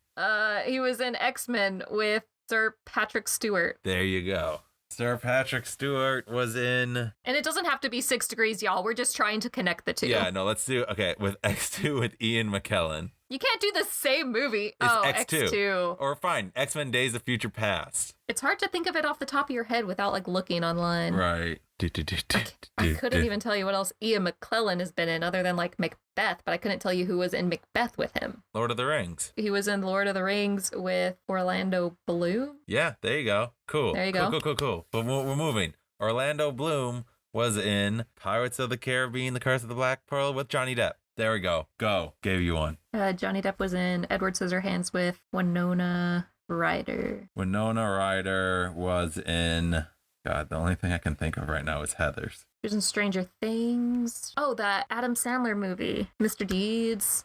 He was in X-Men with Sir Patrick Stewart. There you go. Sir Patrick Stewart was in... And it doesn't have to be 6 Degrees, y'all. We're just trying to connect the two. Yeah, no, let's do... Okay, with X2 with Ian McKellen. You can't do the same movie. It's X2. X2. Or fine, X-Men Days of Future Past. It's hard to think of it off the top of your head without like looking online. Right. I couldn't even tell you what else Ian McKellen has been in other than like Macbeth, but I couldn't tell you who was in Macbeth with him. Lord of the Rings. He was in Lord of the Rings with Orlando Bloom. Yeah, there you go. Cool. There you go. Cool. But we're moving. Orlando Bloom was in Pirates of the Caribbean, The Curse of the Black Pearl with Johnny Depp. There we go. Go. Gave you one. Johnny Depp was in Edward Scissorhands with Winona Ryder. Winona Ryder was in... God, the only thing I can think of right now is Heathers. She was in Stranger Things. Oh, that Adam Sandler movie, Mr. Deeds.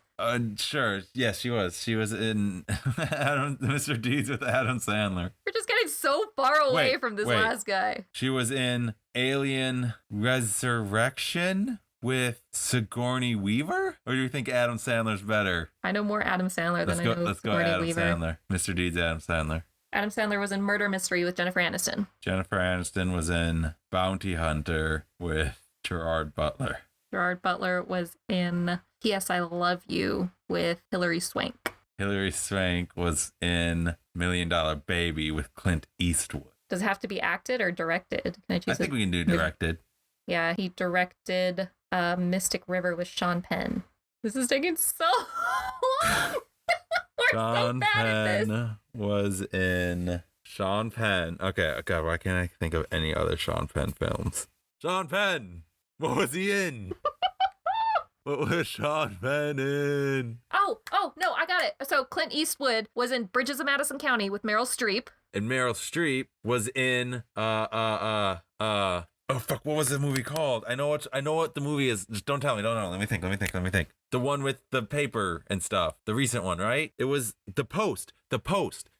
Sure. Yes, she was. She was in Mr. Deeds with Adam Sandler. We're just getting so far away Wait, from this wait. last guy. She was in Alien Resurrection with Sigourney Weaver? Or do you think Adam Sandler's better? I know more Adam Sandler than I know Let's go Sigourney Adam Weaver. Sandler. Mr. Deeds, Adam Sandler. Adam Sandler was in Murder Mystery with Jennifer Aniston. Jennifer Aniston was in Bounty Hunter with Gerard Butler. Gerard Butler was in P.S. I Love You with Hilary Swank. Hilary Swank was in $1 Million Baby with Clint Eastwood. Does it have to be acted or directed? Can I choose? I think we can do directed. Yeah, he directed Mystic River with Sean Penn. This is taking so long. We're so bad at this. Was in Sean Penn. Okay, God, why can't I think of any other Sean Penn films? Sean Penn! What was he in? What was Sean Penn in? Oh, no, I got it. So Clint Eastwood was in Bridges of Madison County with Meryl Streep. And Meryl Streep was in oh fuck, what was the movie called? I know what the movie is. Just don't tell me. Let me think. The one with the paper and stuff. The recent one, right? It was The Post.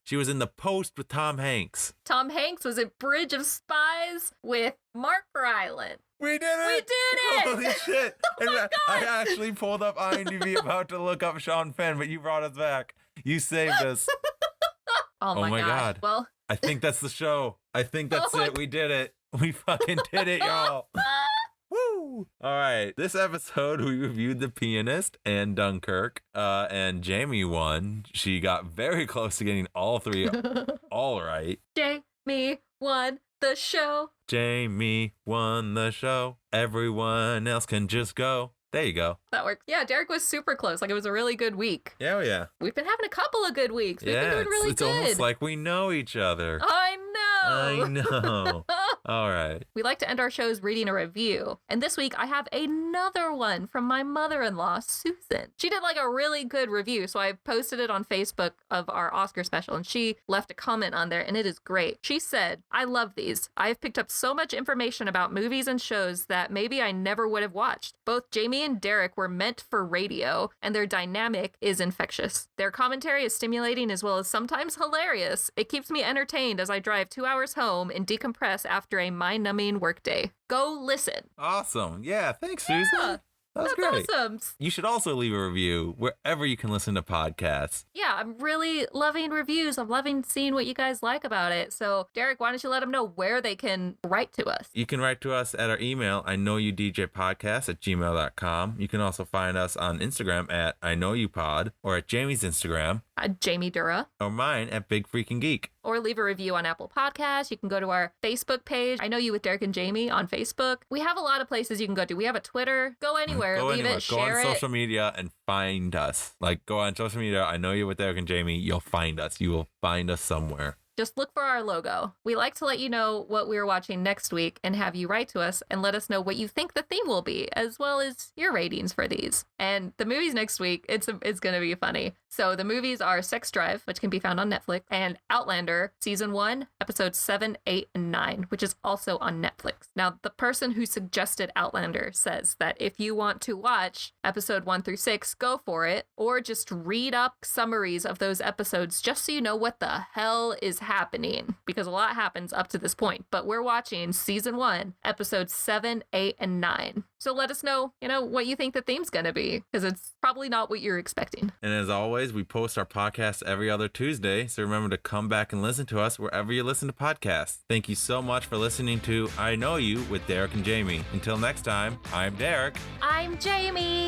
She was in The Post with Tom Hanks. Tom Hanks was in Bridge of Spies with Mark Rylance. We did it! Holy shit! Oh my God. I actually pulled up IMDb about to look up Sean Penn, but you brought us back. You saved us. Oh my God. Well, I think that's the show. I think that's it. We did it. We fucking did it, y'all. Woo! All right. This episode, we reviewed The Pianist and Dunkirk, and Jamie won. She got very close to getting all three all right. Jamie won the show. Jamie won the show. Everyone else can just go. There you go. That worked. Yeah, Derek was super close. Like, it was a really good week. Yeah, yeah. We've been having a couple of good weeks. We've been doing really it's good. almost like we know each other. I know. All right. We like to end our shows reading a review. And this week I have another one from my mother-in-law, Susan. She did like a really good review. So I posted it on Facebook of our Oscar special and she left a comment on there and it is great. She said, I love these. I've picked up so much information about movies and shows that maybe I never would have watched. Both Jamie and Derek were meant for radio and their dynamic is infectious. Their commentary is stimulating as well as sometimes hilarious. It keeps me entertained as I drive 2 hours home and decompress after a mind-numbing workday. Go listen. Awesome. Yeah, thanks, Susan. Yeah. That's That's great. awesome. You should also leave a review wherever you can listen to podcasts. Yeah, I'm really loving reviews. I'm loving seeing what you guys like about it. So, Derek, why don't you let them know where they can write to us? You can write to us at our email, iknowyoudjpodcast@gmail.com. You can also find us on Instagram at iknowyoupod or at Jamie's Instagram Jamie Dura. or mine at Big Freaking Geek. Or leave a review on Apple Podcasts. You can go to our Facebook page. I Know You with Derek and Jamie on Facebook. We have a lot of places you can go to. We have a Twitter. Go anywhere. Go leave anywhere. it. Go Share on it. social media and find us. Like, go on social media. I Know You with Derek and Jamie. You'll find us. You will find us somewhere. Just look for our logo. We like to let you know what we're watching next week and have you write to us and let us know what you think the theme will be, as well as your ratings for these. And the movies next week, it's going to be funny. So the movies are Sex Drive, which can be found on Netflix, and Outlander, season 1, episodes 7, 8, and 9, which is also on Netflix. Now, the person who suggested Outlander says that if you want to watch episode 1 through 6, go for it, or just read up summaries of those episodes just so you know what the hell is happening, because a lot happens up to this point. But we're watching season 1, episodes 7, 8, and 9. So let us know, what you think the theme's going to be, because it's probably not what you're expecting. And as always, we post our podcast every other Tuesday, so remember to come back and listen to us wherever you listen to podcasts. Thank you so much for listening to I Know You with Derek and Jamie. Until next time, I'm Derek. I'm Jamie.